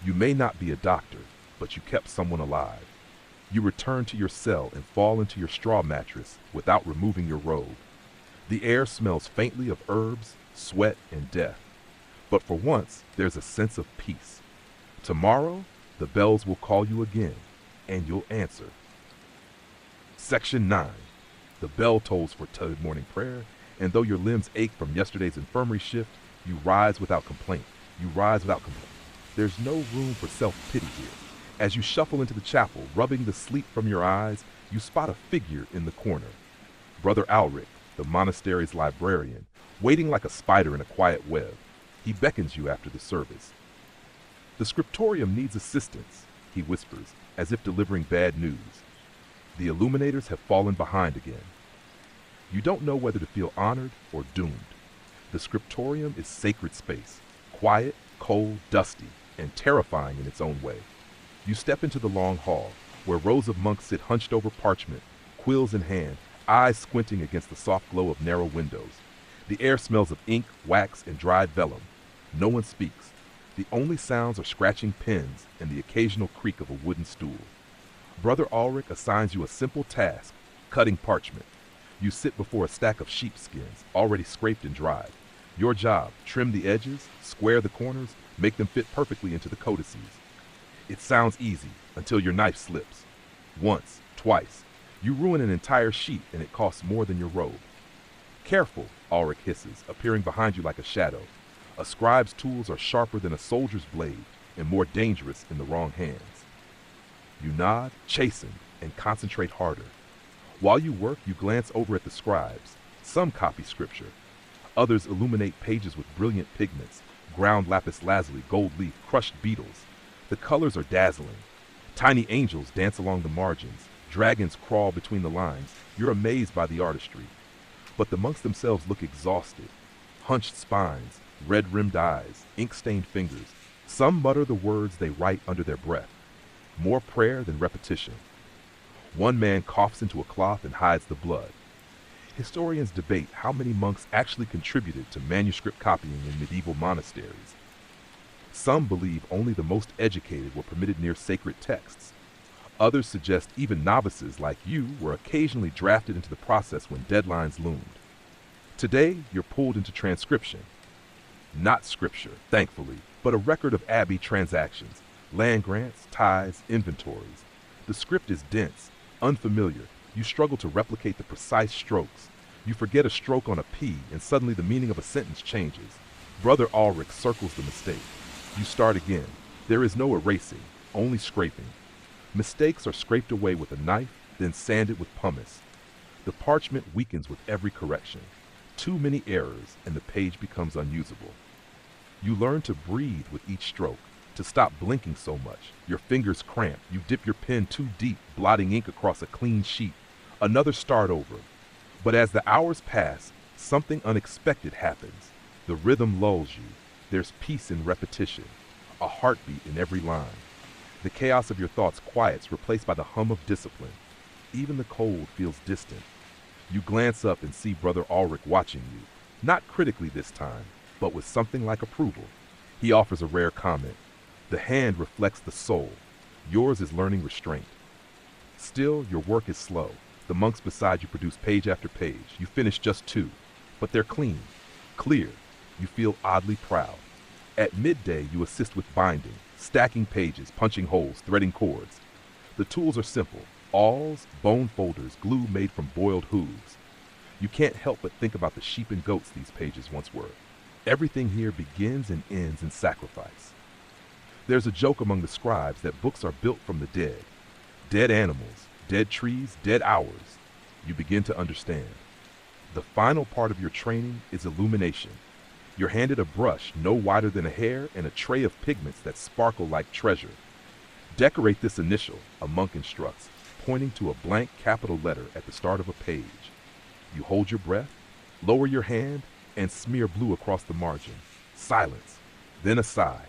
You may not be a doctor, but you kept someone alive. You return to your cell and fall into your straw mattress without removing your robe. The air smells faintly of herbs, sweat, and death. But for once, there's a sense of peace. Tomorrow, the bells will call you again, and you'll answer. Section 9. The bell tolls for morning prayer, and though your limbs ache from yesterday's infirmary shift, you rise without complaint. You rise without complaint. There's no room for self-pity here. As you shuffle into the chapel, rubbing the sleep from your eyes, you spot a figure in the corner. Brother Ulrich, the monastery's librarian, waiting like a spider in a quiet web. He beckons you after the service. The scriptorium needs assistance, he whispers, as if delivering bad news. The illuminators have fallen behind again. You don't know whether to feel honored or doomed. The scriptorium is sacred space, quiet, cold, dusty, and terrifying in its own way. You step into the long hall, where rows of monks sit hunched over parchment, quills in hand, eyes squinting against the soft glow of narrow windows. The air smells of ink, wax, and dried vellum. No one speaks. The only sounds are scratching pens and the occasional creak of a wooden stool. Brother Ulrich assigns you a simple task, cutting parchment. You sit before a stack of sheepskins, already scraped and dried. Your job, trim the edges, square the corners, make them fit perfectly into the codices. It sounds easy until your knife slips. Once, twice. You ruin an entire sheet and it costs more than your robe. Careful, Ulrich hisses, appearing behind you like a shadow. A scribe's tools are sharper than a soldier's blade and more dangerous in the wrong hands. You nod, chasten, and concentrate harder. While you work, you glance over at the scribes. Some copy scripture. Others illuminate pages with brilliant pigments, ground lapis lazuli, gold leaf, crushed beetles. The colors are dazzling. Tiny angels dance along the margins. Dragons crawl between the lines. You're amazed by the artistry. But the monks themselves look exhausted. Hunched spines, red-rimmed eyes, ink-stained fingers. Some mutter the words they write under their breath. More prayer than repetition. One man coughs into a cloth and hides the blood. Historians debate how many monks actually contributed to manuscript copying in medieval monasteries. Some believe only the most educated were permitted near sacred texts. Others suggest even novices like you were occasionally drafted into the process when deadlines loomed. Today, you're pulled into transcription. Not scripture, thankfully, but a record of abbey transactions, land grants, tithes, inventories. The script is dense, unfamiliar. You struggle to replicate the precise strokes. You forget a stroke on a P, and suddenly the meaning of a sentence changes. Brother Ulrich circles the mistake. You start again. There is no erasing, only scraping. Mistakes are scraped away with a knife, then sanded with pumice. The parchment weakens with every correction. Too many errors, and the page becomes unusable. You learn to breathe with each stroke, to stop blinking so much. Your fingers cramp. You dip your pen too deep, blotting ink across a clean sheet. Another start over. But as the hours pass, something unexpected happens. The rhythm lulls you. There's peace in repetition, a heartbeat in every line. The chaos of your thoughts quiets, replaced by the hum of discipline. Even the cold feels distant. You glance up and see Brother Ulrich watching you, not critically this time, but with something like approval. He offers a rare comment. The hand reflects the soul. Yours is learning restraint. Still, your work is slow. The monks beside you produce page after page. You finish just 2, but they're clean, clear. You feel oddly proud. At midday, you assist with binding, stacking pages, punching holes, threading cords. The tools are simple. Awls, bone folders, glue made from boiled hooves. You can't help but think about the sheep and goats these pages once were. Everything here begins and ends in sacrifice. There's a joke among the scribes that books are built from the dead. Dead animals, dead trees, dead hours. You begin to understand. The final part of your training is illumination. You're handed a brush no wider than a hair and a tray of pigments that sparkle like treasure. Decorate this initial, a monk instructs, pointing to a blank capital letter at the start of a page. You hold your breath, lower your hand, and smear blue across the margin. Silence, then a sigh.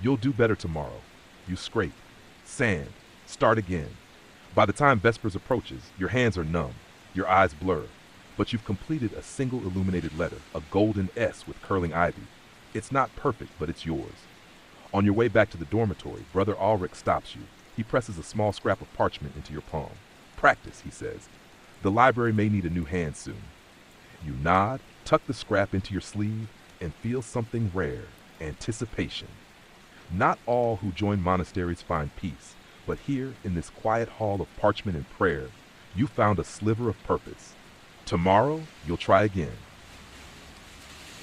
You'll do better tomorrow. You scrape, sand, start again. By the time Vespers approaches, your hands are numb, your eyes blur, but you've completed a single illuminated letter, a golden S with curling ivy. It's not perfect, but it's yours. On your way back to the dormitory, Brother Ulrich stops you. He presses a small scrap of parchment into your palm. Practice, he says. The library may need a new hand soon. You nod, tuck the scrap into your sleeve, and feel something rare, anticipation. Not all who join monasteries find peace, but here, in this quiet hall of parchment and prayer, you found a sliver of purpose. Tomorrow, you'll try again.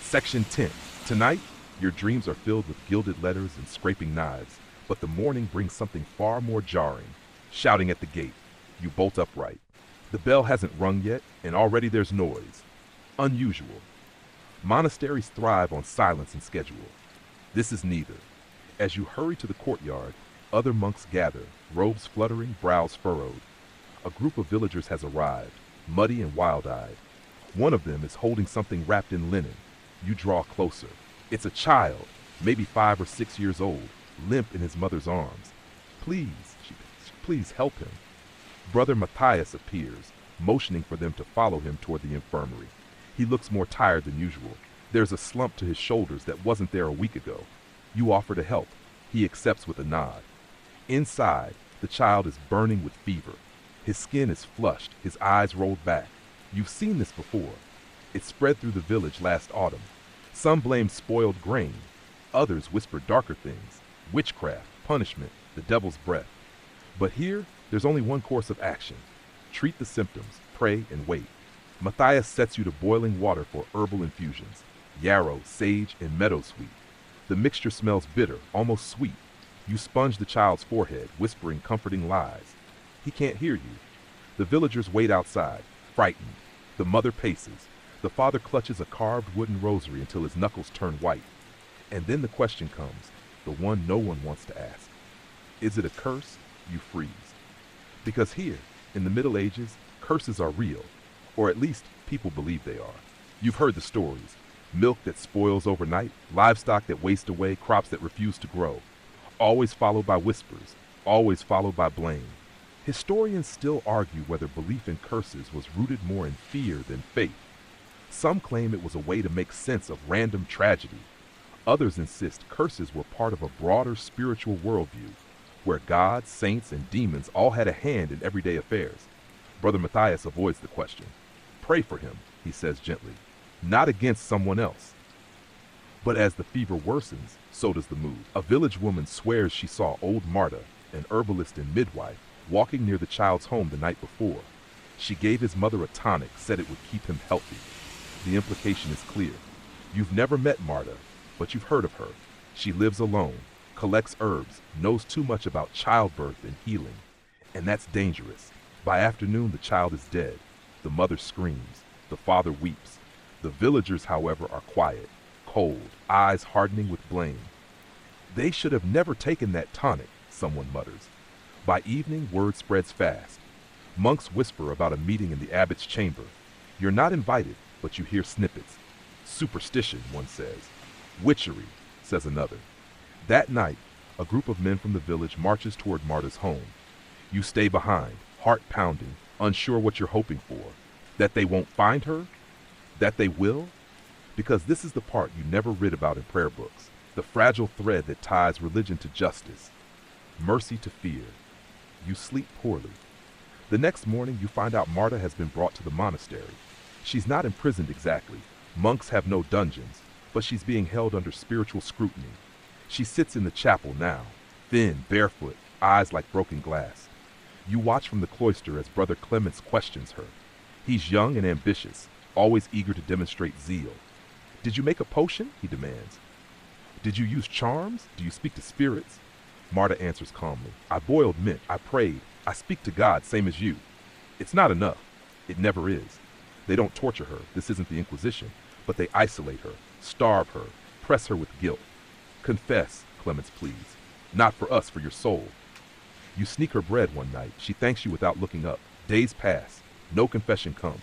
Section 10. Tonight, your dreams are filled with gilded letters and scraping knives, but the morning brings something far more jarring. Shouting at the gate. You bolt upright. The bell hasn't rung yet, and already there's noise. Unusual. Monasteries thrive on silence and schedule. This is neither. As you hurry to the courtyard, other monks gather, robes fluttering, brows furrowed. A group of villagers has arrived, muddy and wild-eyed. One of them is holding something wrapped in linen. You draw closer. It's a child, maybe 5 or 6 years old, limp in his mother's arms. Please help him. Brother Matthias appears, motioning for them to follow him toward the infirmary. He looks more tired than usual. There's a slump to his shoulders that wasn't there a week ago. You offer to help. He accepts with a nod. Inside, the child is burning with fever. His skin is flushed, his eyes rolled back. You've seen this before. It spread through the village last autumn. Some blame spoiled grain. Others whisper darker things. Witchcraft, punishment, the devil's breath. But here, there's only one course of action. Treat the symptoms, pray, and wait. Matthias sets you to boiling water for herbal infusions. Yarrow, sage, and meadowsweet. The mixture smells bitter, almost sweet. You sponge the child's forehead, whispering comforting lies. He can't hear you. The villagers wait outside, frightened. The mother paces. The father clutches a carved wooden rosary until his knuckles turn white. And then the question comes, the one no one wants to ask. Is it a curse? You freeze. Because here, in the Middle Ages, curses are real, or at least people believe they are. You've heard the stories. Milk that spoils overnight, livestock that waste away, crops that refuse to grow. Always followed by whispers, always followed by blame. Historians still argue whether belief in curses was rooted more in fear than faith. Some claim it was a way to make sense of random tragedy. Others insist curses were part of a broader spiritual worldview, where gods, saints, and demons all had a hand in everyday affairs. Brother Matthias avoids the question. Pray for him, he says gently, not against someone else. But as the fever worsens, so does the mood. A village woman swears she saw old Marta, an herbalist and midwife, walking near the child's home the night before. She gave his mother a tonic, said it would keep him healthy. The implication is clear. You've never met Marta, but you've heard of her. She lives alone, collects herbs, knows too much about childbirth and healing. And that's dangerous. By afternoon, the child is dead. The mother screams. The father weeps. The villagers, however, are quiet, cold, eyes hardening with blame. They should have never taken that tonic, someone mutters. By evening, word spreads fast. Monks whisper about a meeting in the abbot's chamber. You're not invited, but you hear snippets. Superstition, one says. Witchery, says another. That night, a group of men from the village marches toward Marta's home. You stay behind, heart pounding, unsure what you're hoping for. That they won't find her? That they will? Because this is the part you never read about in prayer books, the fragile thread that ties religion to justice, mercy to fear. You sleep poorly. The next morning, you find out Marta has been brought to the monastery. She's not imprisoned exactly. Monks have no dungeons, but she's being held under spiritual scrutiny. She sits in the chapel now, thin, barefoot, eyes like broken glass. You watch from the cloister as Brother Clemens questions her. He's young and ambitious, always eager to demonstrate zeal. Did you make a potion? He demands. Did you use charms? Do you speak to spirits? Marta answers calmly. I boiled mint. I prayed. I speak to God, same as you. It's not enough. It never is. They don't torture her. This isn't the Inquisition. But they isolate her, starve her, press her with guilt. Confess, Clemens pleads. Not for us, for your soul. You sneak her bread one night. She thanks you without looking up. Days pass. No confession comes.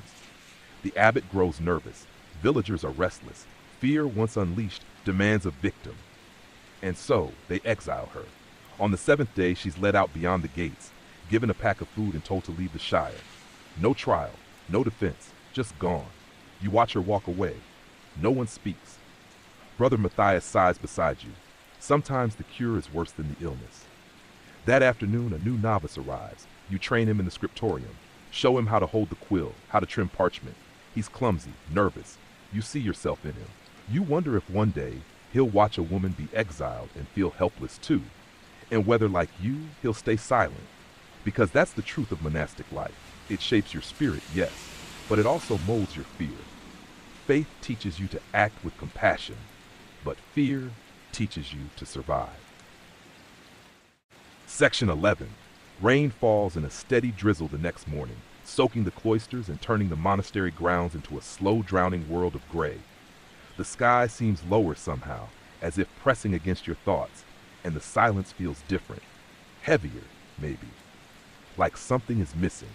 The abbot grows nervous. Villagers are restless. Fear, once unleashed, demands a victim. And so, they exile her. On the 7th day, she's led out beyond the gates, given a pack of food and told to leave the Shire. No trial, no defense, just gone. You watch her walk away. No one speaks. Brother Matthias sighs beside you. Sometimes the cure is worse than the illness. That afternoon, a new novice arrives. You train him in the scriptorium. Show him how to hold the quill, how to trim parchment. He's clumsy, nervous. You see yourself in him. You wonder if one day he'll watch a woman be exiled and feel helpless too. And whether, like you, he'll stay silent. Because that's the truth of monastic life. It shapes your spirit, yes, but it also molds your fear. Faith teaches you to act with compassion, but fear teaches you to survive. Section 11. Rain falls in a steady drizzle the next morning, soaking the cloisters and turning the monastery grounds into a slow drowning world of gray. The sky seems lower somehow, as if pressing against your thoughts, and the silence feels different, heavier, maybe, like something is missing.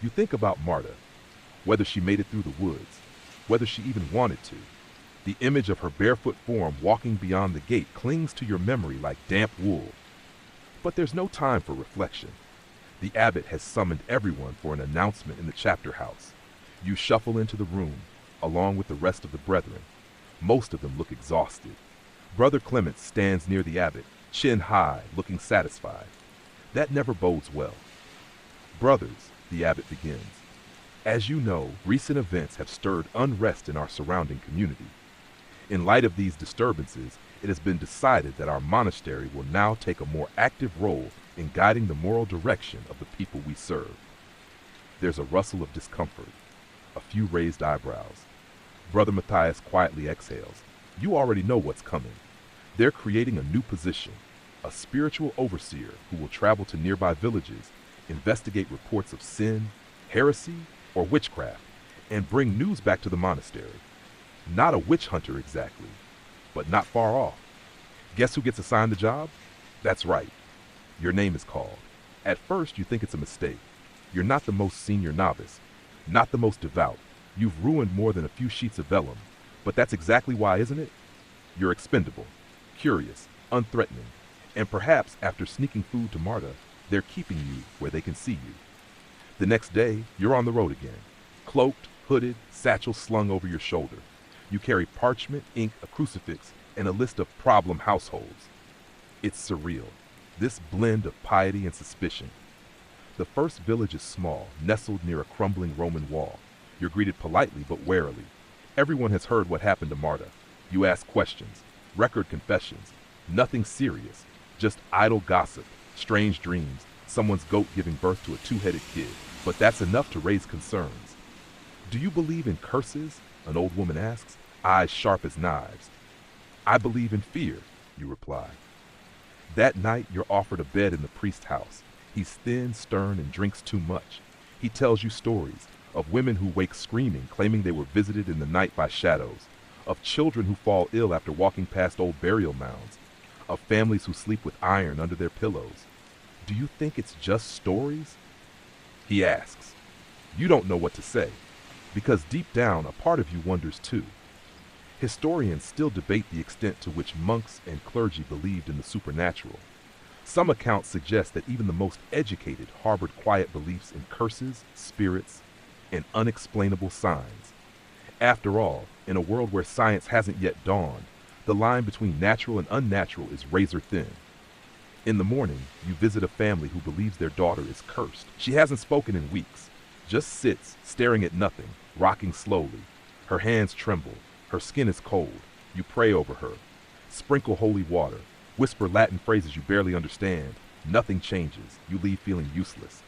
You think about Marta, whether she made it through the woods, whether she even wanted to. The image of her barefoot form walking beyond the gate clings to your memory like damp wool. But there's no time for reflection. The abbot has summoned everyone for an announcement in the chapter house. You shuffle into the room, along with the rest of the brethren. Most of them look exhausted. Brother Clement stands near the abbot, chin high, looking satisfied. That never bodes well. Brothers, the abbot begins. As you know, recent events have stirred unrest in our surrounding community. In light of these disturbances, it has been decided that our monastery will now take a more active role in guiding the moral direction of the people we serve. There's a rustle of discomfort, a few raised eyebrows. Brother Matthias quietly exhales. You already know what's coming. They're creating a new position, a spiritual overseer who will travel to nearby villages, investigate reports of sin, heresy, or witchcraft, and bring news back to the monastery. Not a witch hunter exactly, but not far off. Guess who gets assigned the job? That's right. Your name is called. At first, you think it's a mistake. You're not the most senior novice, not the most devout. You've ruined more than a few sheets of vellum. But that's exactly why, isn't it? You're expendable, curious, unthreatening, and perhaps after sneaking food to Marta, they're keeping you where they can see you. The next day, you're on the road again, cloaked, hooded, satchel slung over your shoulder. You carry parchment, ink, a crucifix, and a list of problem households. It's surreal, this blend of piety and suspicion. The first village is small, nestled near a crumbling Roman wall. You're greeted politely but warily. Everyone has heard what happened to Marta. You ask questions, record confessions, nothing serious, just idle gossip, strange dreams, someone's goat giving birth to a two-headed kid. But that's enough to raise concerns. Do you believe in curses? An old woman asks, eyes sharp as knives. I believe in fear, you reply. That night, you're offered a bed in the priest's house. He's thin, stern, and drinks too much. He tells you stories, of women who wake screaming, claiming they were visited in the night by shadows, of children who fall ill after walking past old burial mounds, of families who sleep with iron under their pillows. Do you think it's just stories? He asks. You don't know what to say, because deep down a part of you wonders too. Historians still debate the extent to which monks and clergy believed in the supernatural. Some accounts suggest that even the most educated harbored quiet beliefs in curses, spirits, and unexplainable signs. After all, in a world where science hasn't yet dawned, the line between natural and unnatural is razor thin. In the morning, you visit a family who believes their daughter is cursed. She hasn't spoken in weeks, just sits, staring at nothing, rocking slowly. Her hands tremble, her skin is cold. You pray over her, sprinkle holy water, whisper Latin phrases you barely understand. Nothing changes. You leave feeling useless.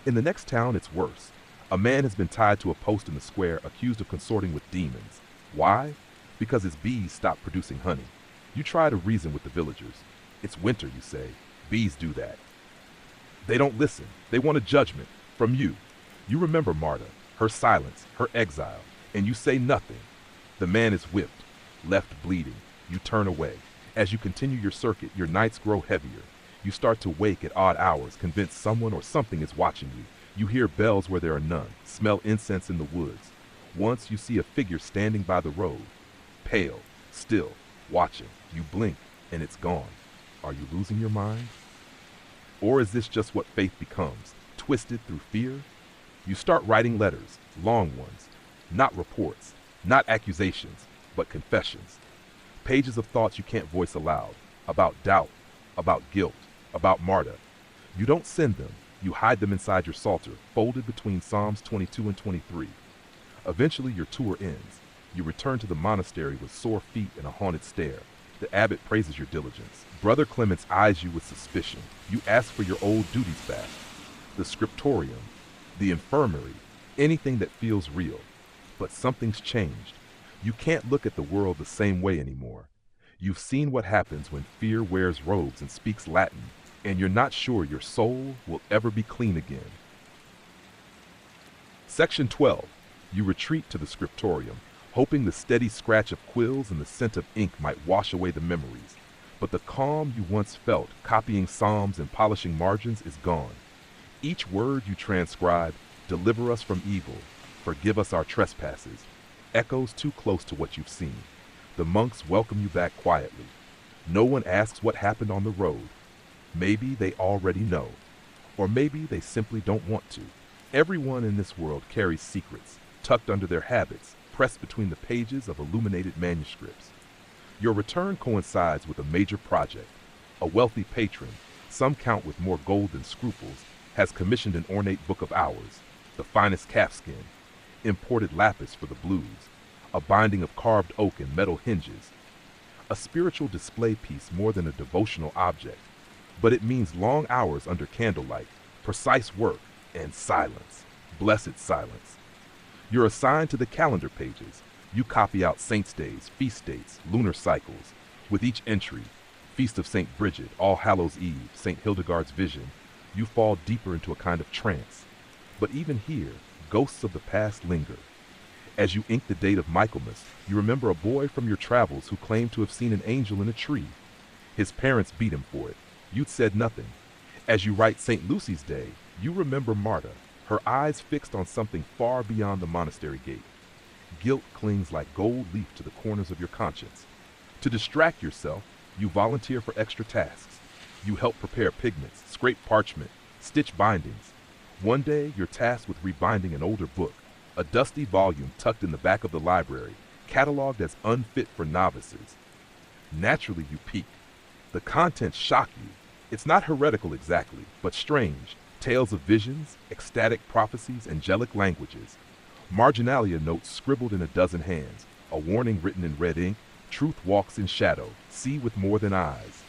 In the next town, it's worse. A man has been tied to a post in the square, accused of consorting with demons. Why? Because his bees stopped producing honey. You try to reason with the villagers. It's winter, you say. Bees do that. They don't listen. They want a judgment from you. You remember Marta, her silence, her exile, and you say nothing. The man is whipped, left bleeding. You turn away. As you continue your circuit, your nights grow heavier. You start to wake at odd hours, convinced someone or something is watching you. You hear bells where there are none, smell incense in the woods. Once you see a figure standing by the road, pale, still, watching. You blink, and it's gone. Are you losing your mind? Or is this just what faith becomes, twisted through fear? You start writing letters, long ones, not reports, not accusations, but confessions. Pages of thoughts you can't voice aloud, about doubt, about guilt, about Marta. You don't send them, you hide them inside your psalter, folded between Psalms 22 and 23. Eventually your tour ends. You return to the monastery with sore feet and a haunted stare. The abbot praises your diligence. Brother Clements eyes you with suspicion. You ask for your old duties back. The scriptorium, the infirmary, anything that feels real. But something's changed. You can't look at the world the same way anymore. You've seen what happens when fear wears robes and speaks Latin, and you're not sure your soul will ever be clean again. Section 12. You retreat to the scriptorium, hoping the steady scratch of quills and the scent of ink might wash away the memories. But the calm you once felt, copying psalms and polishing margins, is gone. Each word you transcribe, deliver us from evil, forgive us our trespasses, echoes too close to what you've seen. The monks welcome you back quietly. No one asks what happened on the road. Maybe they already know, or maybe they simply don't want to. Everyone in this world carries secrets, tucked under their habits, pressed between the pages of illuminated manuscripts. Your return coincides with a major project. A wealthy patron, some count with more gold than scruples, has commissioned an ornate book of hours, the finest calfskin, imported lapis for the blues, a binding of carved oak and metal hinges. A spiritual display piece more than a devotional object, but it means long hours under candlelight, precise work, and silence, blessed silence. You're assigned to the calendar pages. You copy out saints' days, feast dates, lunar cycles. With each entry, Feast of St. Bridget, All Hallows' Eve, St. Hildegard's Vision, you fall deeper into a kind of trance. But even here, ghosts of the past linger. As you ink the date of Michaelmas, you remember a boy from your travels who claimed to have seen an angel in a tree. His parents beat him for it. You'd said nothing. As you write St. Lucy's Day, you remember Marta, her eyes fixed on something far beyond the monastery gate. Guilt clings like gold leaf to the corners of your conscience. To distract yourself, you volunteer for extra tasks. You help prepare pigments, scrape parchment, stitch bindings. One day, you're tasked with rebinding an older book, a dusty volume tucked in the back of the library, cataloged as unfit for novices. Naturally, you peek. The contents shock you. It's not heretical exactly, but strange. Tales of visions, ecstatic prophecies, angelic languages. Marginalia notes scribbled in a dozen hands, a warning written in red ink, truth walks in shadow, see with more than eyes.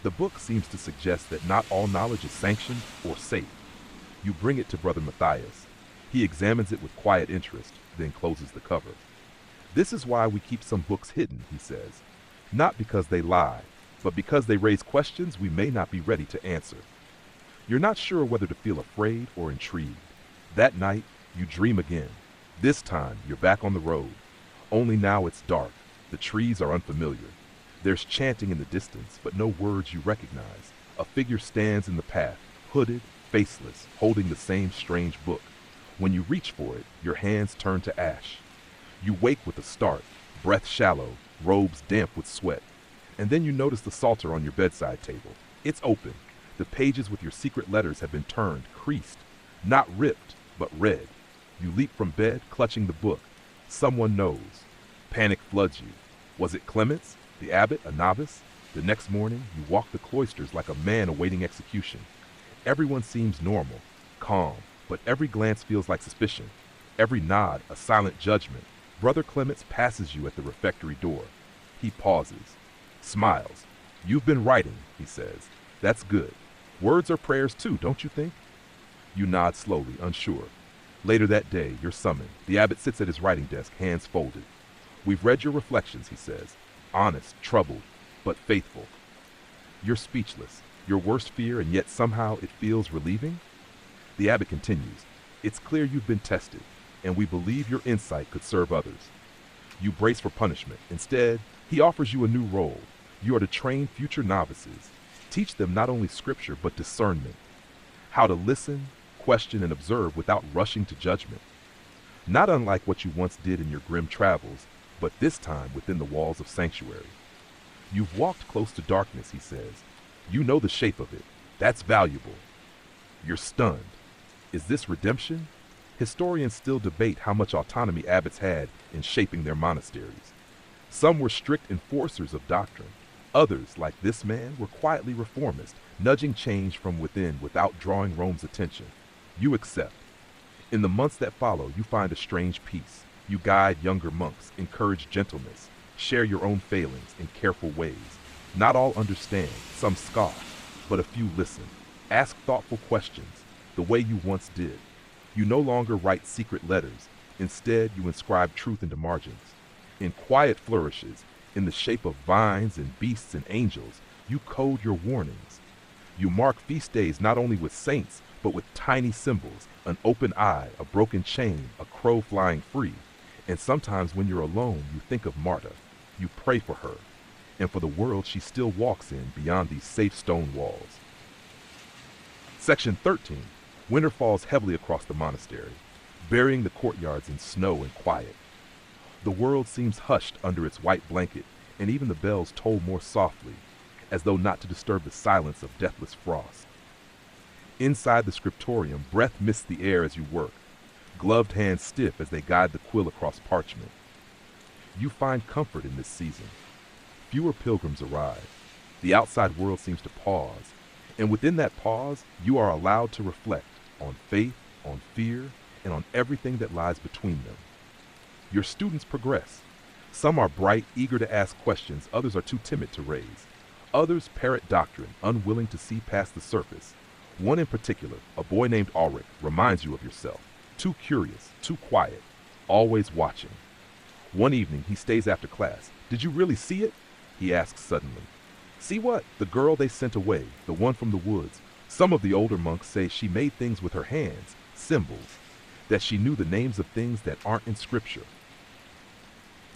The book seems to suggest that not all knowledge is sanctioned or safe. You bring it to Brother Matthias. He examines it with quiet interest, then closes the cover. This is why we keep some books hidden, he says. Not because they lie, but because they raise questions we may not be ready to answer. You're not sure whether to feel afraid or intrigued. That night, You dream again. This time, you're back on the road. Only now it's dark. The trees are unfamiliar. There's chanting in the distance, but no words you recognize. A figure stands in the path, hooded, faceless, holding the same strange book. When you reach for it, your hands turn to ash. You wake with a start, breath shallow, robes damp with sweat. And then you notice the psalter on your bedside table. It's open. The pages with your secret letters have been turned, creased, not ripped, but read. You leap from bed, clutching the book. Someone knows. Panic floods you. Was it Clements, the abbot, a novice? The next morning, you walk the cloisters like a man awaiting execution. Everyone seems normal, calm, but every glance feels like suspicion. Every nod, a silent judgment. Brother Clements passes you at the refectory door. He pauses, smiles. You've been writing, he says. That's good. Words are prayers too, don't you think? You nod slowly, unsure. Later that day, you're summoned. The abbot sits at his writing desk, hands folded. We've read your reflections, he says. Honest, troubled, but faithful. You're speechless, your worst fear, and yet somehow it feels relieving? The abbot continues. It's clear you've been tested, and we believe your insight could serve others. You brace for punishment. Instead, he offers you a new role. You are to train future novices. Teach them not only scripture, but discernment. How to listen, question, and observe without rushing to judgment. Not unlike what you once did in your grim travels, but this time within the walls of sanctuary. You've walked close to darkness, he says. You know the shape of it. That's valuable. You're stunned. Is this redemption? Historians still debate how much autonomy abbots had in shaping their monasteries. Some were strict enforcers of doctrine. Others, like this man, were quietly reformist, nudging change from within without drawing Rome's attention. You accept. In the months that follow, you find a strange peace. You guide younger monks, encourage gentleness, share your own failings in careful ways. Not all understand, some scoff, but a few listen. Ask thoughtful questions, the way you once did. You no longer write secret letters. Instead, you inscribe truth into margins. In quiet flourishes, in the shape of vines and beasts and angels, you code your warnings. You mark feast days not only with saints, but with tiny symbols, an open eye, a broken chain, a crow flying free. And sometimes when you're alone, you think of Marta. You pray for her, and for the world she still walks in beyond these safe stone walls. Section 13. Winter falls heavily across the monastery, burying the courtyards in snow and quiet. The world seems hushed under its white blanket, and even the bells toll more softly, as though not to disturb the silence of deathless frost. Inside the scriptorium, breath mists the air as you work, gloved hands stiff as they guide the quill across parchment. You find comfort in this season. Fewer pilgrims arrive. The outside world seems to pause, and within that pause, you are allowed to reflect on faith, on fear, and on everything that lies between them. Your students progress. Some are bright, eager to ask questions. Others are too timid to raise. Others parrot doctrine, unwilling to see past the surface. One in particular, a boy named Ulrich, reminds you of yourself. Too curious, too quiet, always watching. One evening, he stays after class. Did you really see it? He asks suddenly. See what? The girl they sent away, the one from the woods. Some of the older monks say she made things with her hands, symbols, that she knew the names of things that aren't in scripture.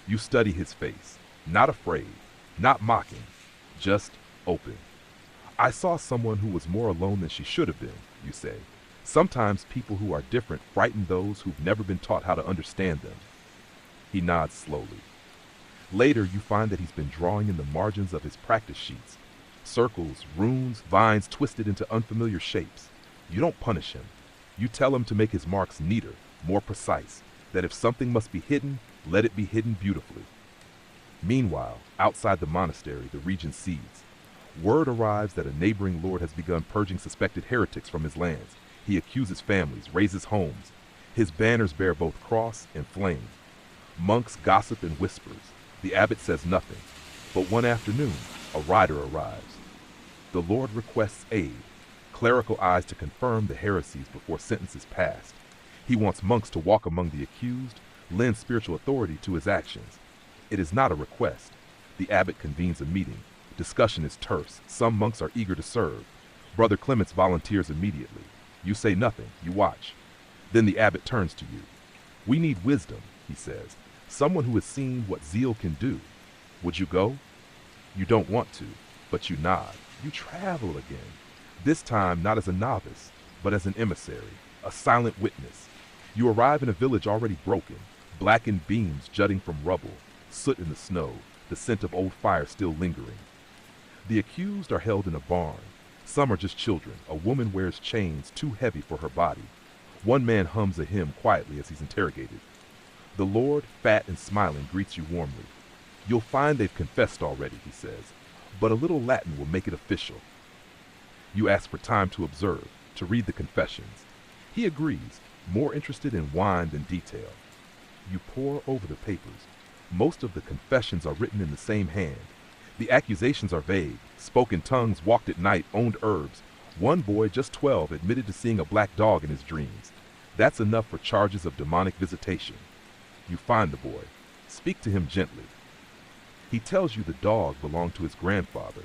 You study his face, not afraid, not mocking, just open. I saw someone who was more alone than she should have been, you say. Sometimes people who are different frighten those who've never been taught how to understand them. He nods slowly. Later, you find that he's been drawing in the margins of his practice sheets. Circles, runes, vines twisted into unfamiliar shapes. You don't punish him. You tell him to make his marks neater, more precise, that if something must be hidden, let it be hidden beautifully. Meanwhile, outside the monastery, the regent sees. Word arrives that a neighboring lord has begun purging suspected heretics from his lands. He accuses families, razes homes. His banners bear both cross and flame. Monks gossip in whispers. The abbot says nothing. But one afternoon, a rider arrives. The lord requests aid, clerical eyes to confirm the heresies before sentence is passed. He wants monks to walk among the accused, lend spiritual authority to his actions. It is not a request. The abbot convenes a meeting. Discussion is terse. Some monks are eager to serve. Brother Clements volunteers immediately. You say nothing. You watch. Then the abbot turns to you. We need wisdom, he says. Someone who has seen what zeal can do. Would you go? You don't want to, but you nod. You travel again. This time not as a novice, but as an emissary, a silent witness. You arrive in a village already broken, blackened beams jutting from rubble, soot in the snow, the scent of old fire still lingering. The accused are held in a barn. Some are just children. A woman wears chains too heavy for her body. One man hums a hymn quietly as he's interrogated. The Lord, fat and smiling, greets you warmly. You'll find they've confessed already, he says, but a little Latin will make it official. You ask for time to observe, to read the confessions. He agrees, more interested in wine than detail. You pore over the papers. Most of the confessions are written in the same hand. The accusations are vague. Spoken tongues, walked at night, owned herbs. One boy, just 12, admitted to seeing a black dog in his dreams. That's enough for charges of demonic visitation. You find the boy. Speak to him gently. He tells you the dog belonged to his grandfather.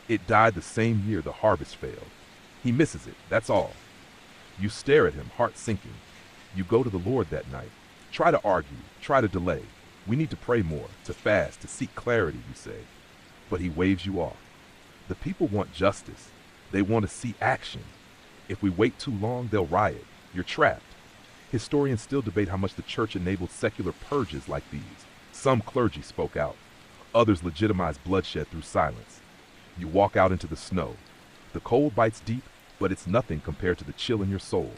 It died the same year the harvest failed. He misses it, that's all. You stare at him, heart sinking. You go to the Lord that night. Try to argue, try to delay. We need to pray more, to fast, to seek clarity, you say. But he waves you off. The people want justice. They want to see action. If we wait too long, they'll riot. You're trapped. Historians still debate how much the church enabled secular purges like these. Some clergy spoke out. Others legitimized bloodshed through silence. You walk out into the snow. The cold bites deep, but it's nothing compared to the chill in your soul.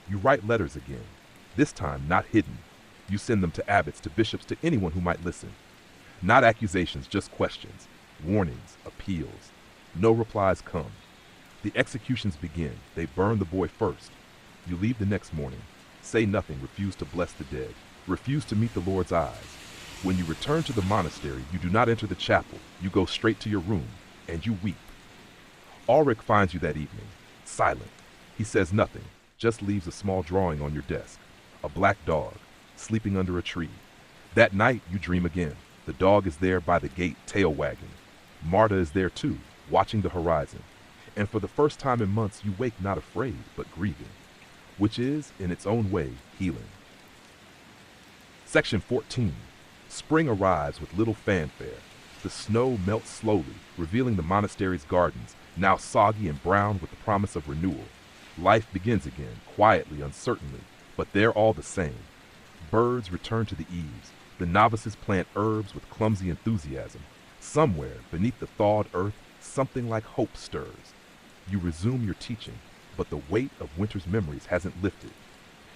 You write letters again. This time, not hidden. You send them to abbots, to bishops, to anyone who might listen. Not accusations, just questions. Warnings, appeals. No replies come. The executions begin. They burn the boy first. You leave the next morning. Say nothing, refuse to bless the dead. Refuse to meet the Lord's eyes. When you return to the monastery, you do not enter the chapel. You go straight to your room, and you weep. Ulrich finds you that evening, silent. He says nothing, just leaves a small drawing on your desk. A black dog, sleeping under a tree. That night, you dream again. The dog is there by the gate, tail wagging. Marta is there too, watching the horizon. And for the first time in months, you wake not afraid, but grieving, which is, in its own way, healing. Section 14. Spring arrives with little fanfare. The snow melts slowly, revealing the monastery's gardens, now soggy and brown with the promise of renewal. Life begins again, quietly, uncertainly, but they're all the same. Birds return to the eaves. The novices plant herbs with clumsy enthusiasm. Somewhere, beneath the thawed earth, something like hope stirs. You resume your teaching, but the weight of winter's memories hasn't lifted.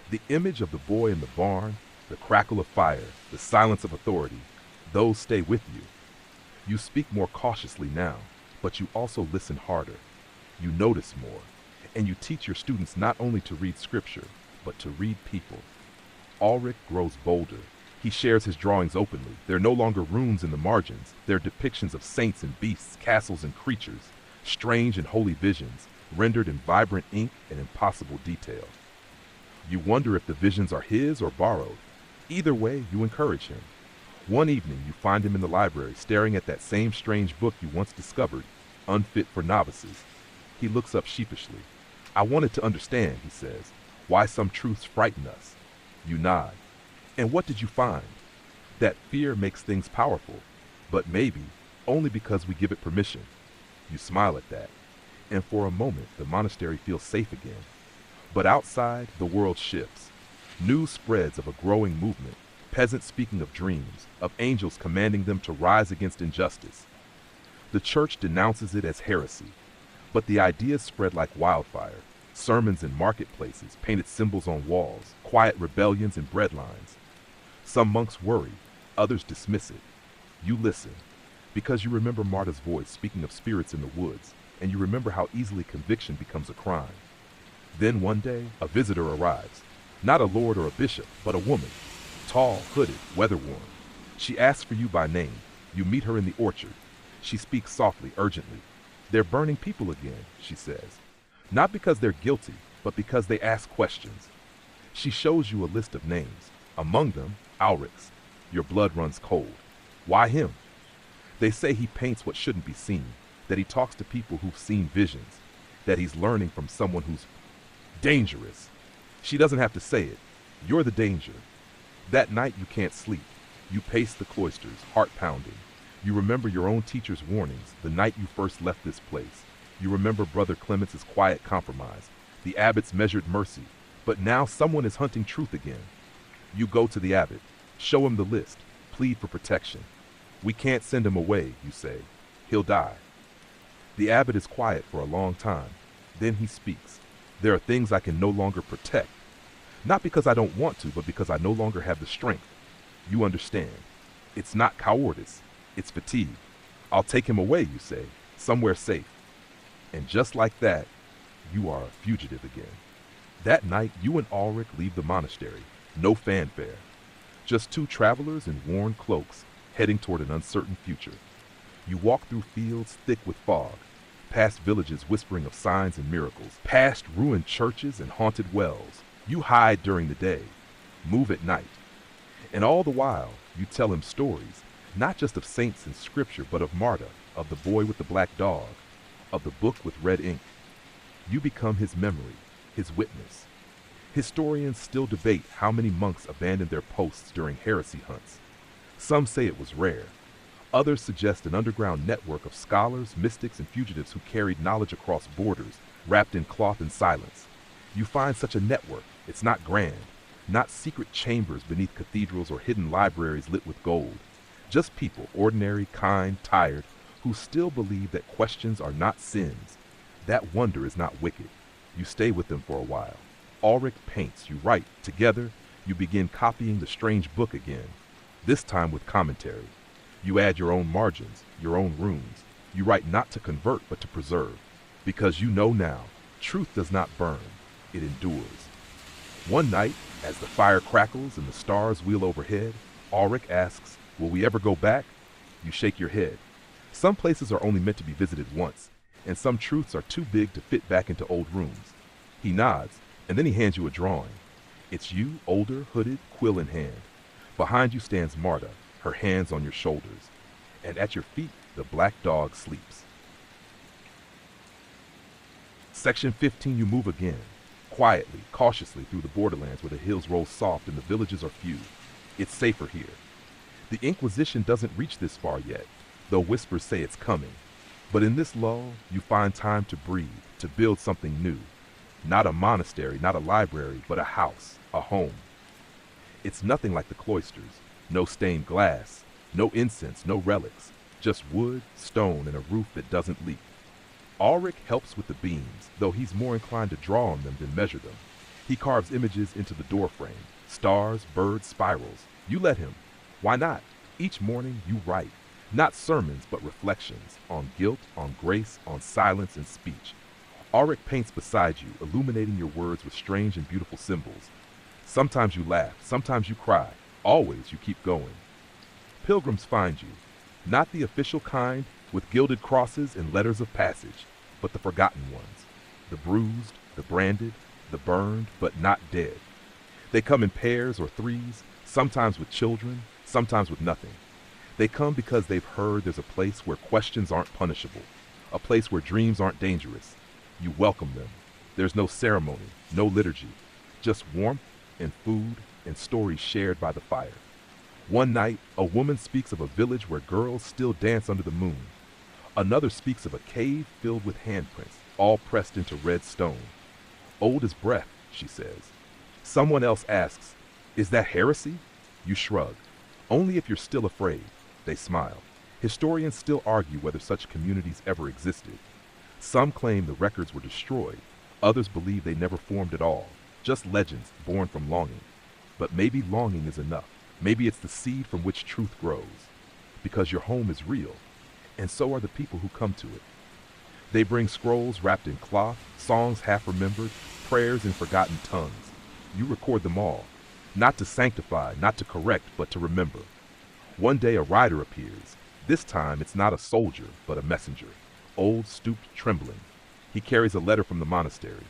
The image of the boy in the barn, the crackle of fire, the silence of authority, those stay with you. You speak more cautiously now, but you also listen harder. You notice more, and you teach your students not only to read scripture, but to read people. Ulrich grows bolder. He shares his drawings openly. They're no longer runes in the margins. They're depictions of saints and beasts, castles and creatures, strange and holy visions, rendered in vibrant ink and impossible detail. You wonder if the visions are his or borrowed. Either way, you encourage him. One evening, you find him in the library, staring at that same strange book you once discovered, unfit for novices. He looks up sheepishly. I wanted to understand, he says, why some truths frighten us. You nod. And what did you find? That fear makes things powerful, but maybe only because we give it permission. You smile at that, and for a moment the monastery feels safe again. But outside, the world shifts. News spreads of a growing movement, peasants speaking of dreams, of angels commanding them to rise against injustice. The church denounces it as heresy, but the ideas spread like wildfire. Sermons in marketplaces, painted symbols on walls, quiet rebellions in breadlines. Some monks worry, others dismiss it. You listen, because you remember Marta's voice speaking of spirits in the woods, and you remember how easily conviction becomes a crime. Then one day, a visitor arrives. Not a lord or a bishop, but a woman. Tall, hooded, weather-worn. She asks for you by name. You meet her in the orchard. She speaks softly, urgently. They're burning people again, she says. Not because they're guilty, but because they ask questions. She shows you a list of names. Among them, Ulrich's. Your blood runs cold. Why him? They say he paints what shouldn't be seen, that he talks to people who've seen visions, that he's learning from someone who's dangerous. She doesn't have to say it. You're the danger. That night you can't sleep. You pace the cloisters, heart pounding. You remember your own teacher's warnings the night you first left this place. You remember Brother Clemence's quiet compromise, the abbot's measured mercy. But now someone is hunting truth again. You go to the abbot, show him the list, plead for protection. We can't send him away, you say. He'll die. The abbot is quiet for a long time. Then he speaks. There are things I can no longer protect. Not because I don't want to, but because I no longer have the strength. You understand. It's not cowardice. It's fatigue. I'll take him away, you say, somewhere safe. And just like that, you are a fugitive again. That night, you and Ulrich leave the monastery. No fanfare. Just two travelers in worn cloaks, heading toward an uncertain future. You walk through fields thick with fog, past villages whispering of signs and miracles, past ruined churches and haunted wells. You hide during the day, move at night. And all the while, you tell him stories, not just of saints in scripture, but of Marta, of the boy with the black dog, of the book with red ink. You become his memory, his witness. Historians still debate how many monks abandoned their posts during heresy hunts. Some say it was rare. Others suggest an underground network of scholars, mystics, and fugitives who carried knowledge across borders, wrapped in cloth and silence. You find such a network. It's not grand, not secret chambers beneath cathedrals or hidden libraries lit with gold. Just people, ordinary, kind, tired, who still believe that questions are not sins. That wonder is not wicked. You stay with them for a while. Ulrich paints, you write. Together, you begin copying the strange book again, this time with commentary. You add your own margins, your own runes. You write not to convert, but to preserve. Because you know now, truth does not burn, it endures. One night, as the fire crackles and the stars wheel overhead, Ulrich asks, will we ever go back? You shake your head. Some places are only meant to be visited once, and some truths are too big to fit back into old rooms. He nods, and then he hands you a drawing. It's you, older, hooded, quill in hand. Behind you stands Marta, her hands on your shoulders, and at your feet, the black dog sleeps. Section 15, you move again, quietly, cautiously through the borderlands where the hills roll soft and the villages are few. It's safer here. The Inquisition doesn't reach this far yet, though whispers say it's coming. But in this lull, you find time to breathe, to build something new. Not a monastery, not a library, but a house, a home. It's nothing like the cloisters. No stained glass, no incense, no relics. Just wood, stone, and a roof that doesn't leak. Ulrich helps with the beams, though he's more inclined to draw on them than measure them. He carves images into the doorframe, stars, birds, spirals. You let him. Why not? Each morning you write. Not sermons, but reflections, on guilt, on grace, on silence and speech. Ulrich paints beside you, illuminating your words with strange and beautiful symbols. Sometimes you laugh, sometimes you cry. Always you keep going. Pilgrims find you, not the official kind with gilded crosses and letters of passage, but the forgotten ones, the bruised, the branded, the burned, but not dead. They come in pairs or threes, sometimes with children, sometimes with nothing. They come because they've heard there's a place where questions aren't punishable, a place where dreams aren't dangerous. You welcome them. There's no ceremony, no liturgy, just warmth and food and stories shared by the fire. One night, a woman speaks of a village where girls still dance under the moon. Another speaks of a cave filled with handprints, all pressed into red stone. Old as breath, she says. Someone else asks, is that heresy? You shrug. Only if you're still afraid. They smile. Historians still argue whether such communities ever existed. Some claim the records were destroyed. Others believe they never formed at all, just legends born from longing. But maybe longing is enough. Maybe it's the seed from which truth grows. Because your home is real, and so are the people who come to it. They bring scrolls wrapped in cloth, songs half remembered, prayers in forgotten tongues. You record them all, not to sanctify, not to correct, but to remember. One day a rider appears. This time it's not a soldier, but a messenger. Old, stooped, trembling. He carries a letter from the monastery.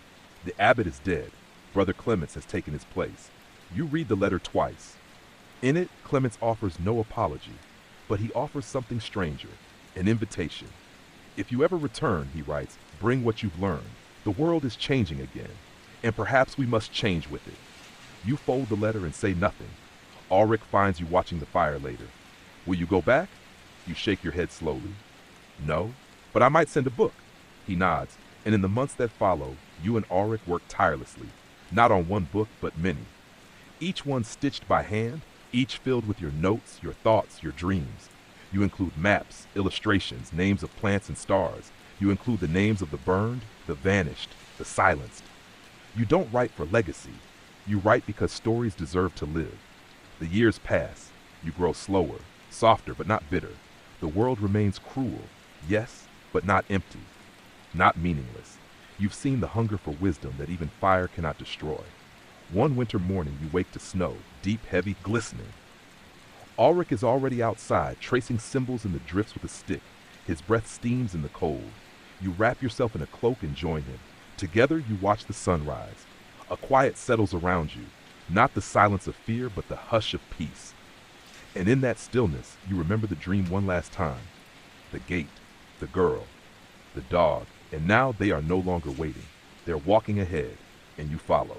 The abbot is dead. Brother Clements has taken his place. You read the letter twice. In it, Clements offers no apology, but he offers something stranger, an invitation. If you ever return, he writes, bring what you've learned. The world is changing again. And perhaps we must change with it. You fold the letter and say nothing. Ulrich finds you watching the fire later. Will you go back? You shake your head slowly. No, but I might send a book. He nods, and in the months that follow, you and Ulrich work tirelessly, not on one book, but many. Each one stitched by hand, each filled with your notes, your thoughts, your dreams. You include maps, illustrations, names of plants and stars. You include the names of the burned, the vanished, the silenced. You don't write for legacy. You write because stories deserve to live. The years pass. You grow slower, softer, but not bitter. The world remains cruel, yes, but not empty, not meaningless. You've seen the hunger for wisdom that even fire cannot destroy. One winter morning you wake to snow, deep, heavy, glistening. Ulrich is already outside, tracing symbols in the drifts with a stick. His breath steams in the cold. You wrap yourself in a cloak and join him. Together you watch the sun rise. A quiet settles around you, not the silence of fear, but the hush of peace. And in that stillness, you remember the dream one last time. The gate, the girl, the dog, and now they are no longer waiting. They're walking ahead, and you follow.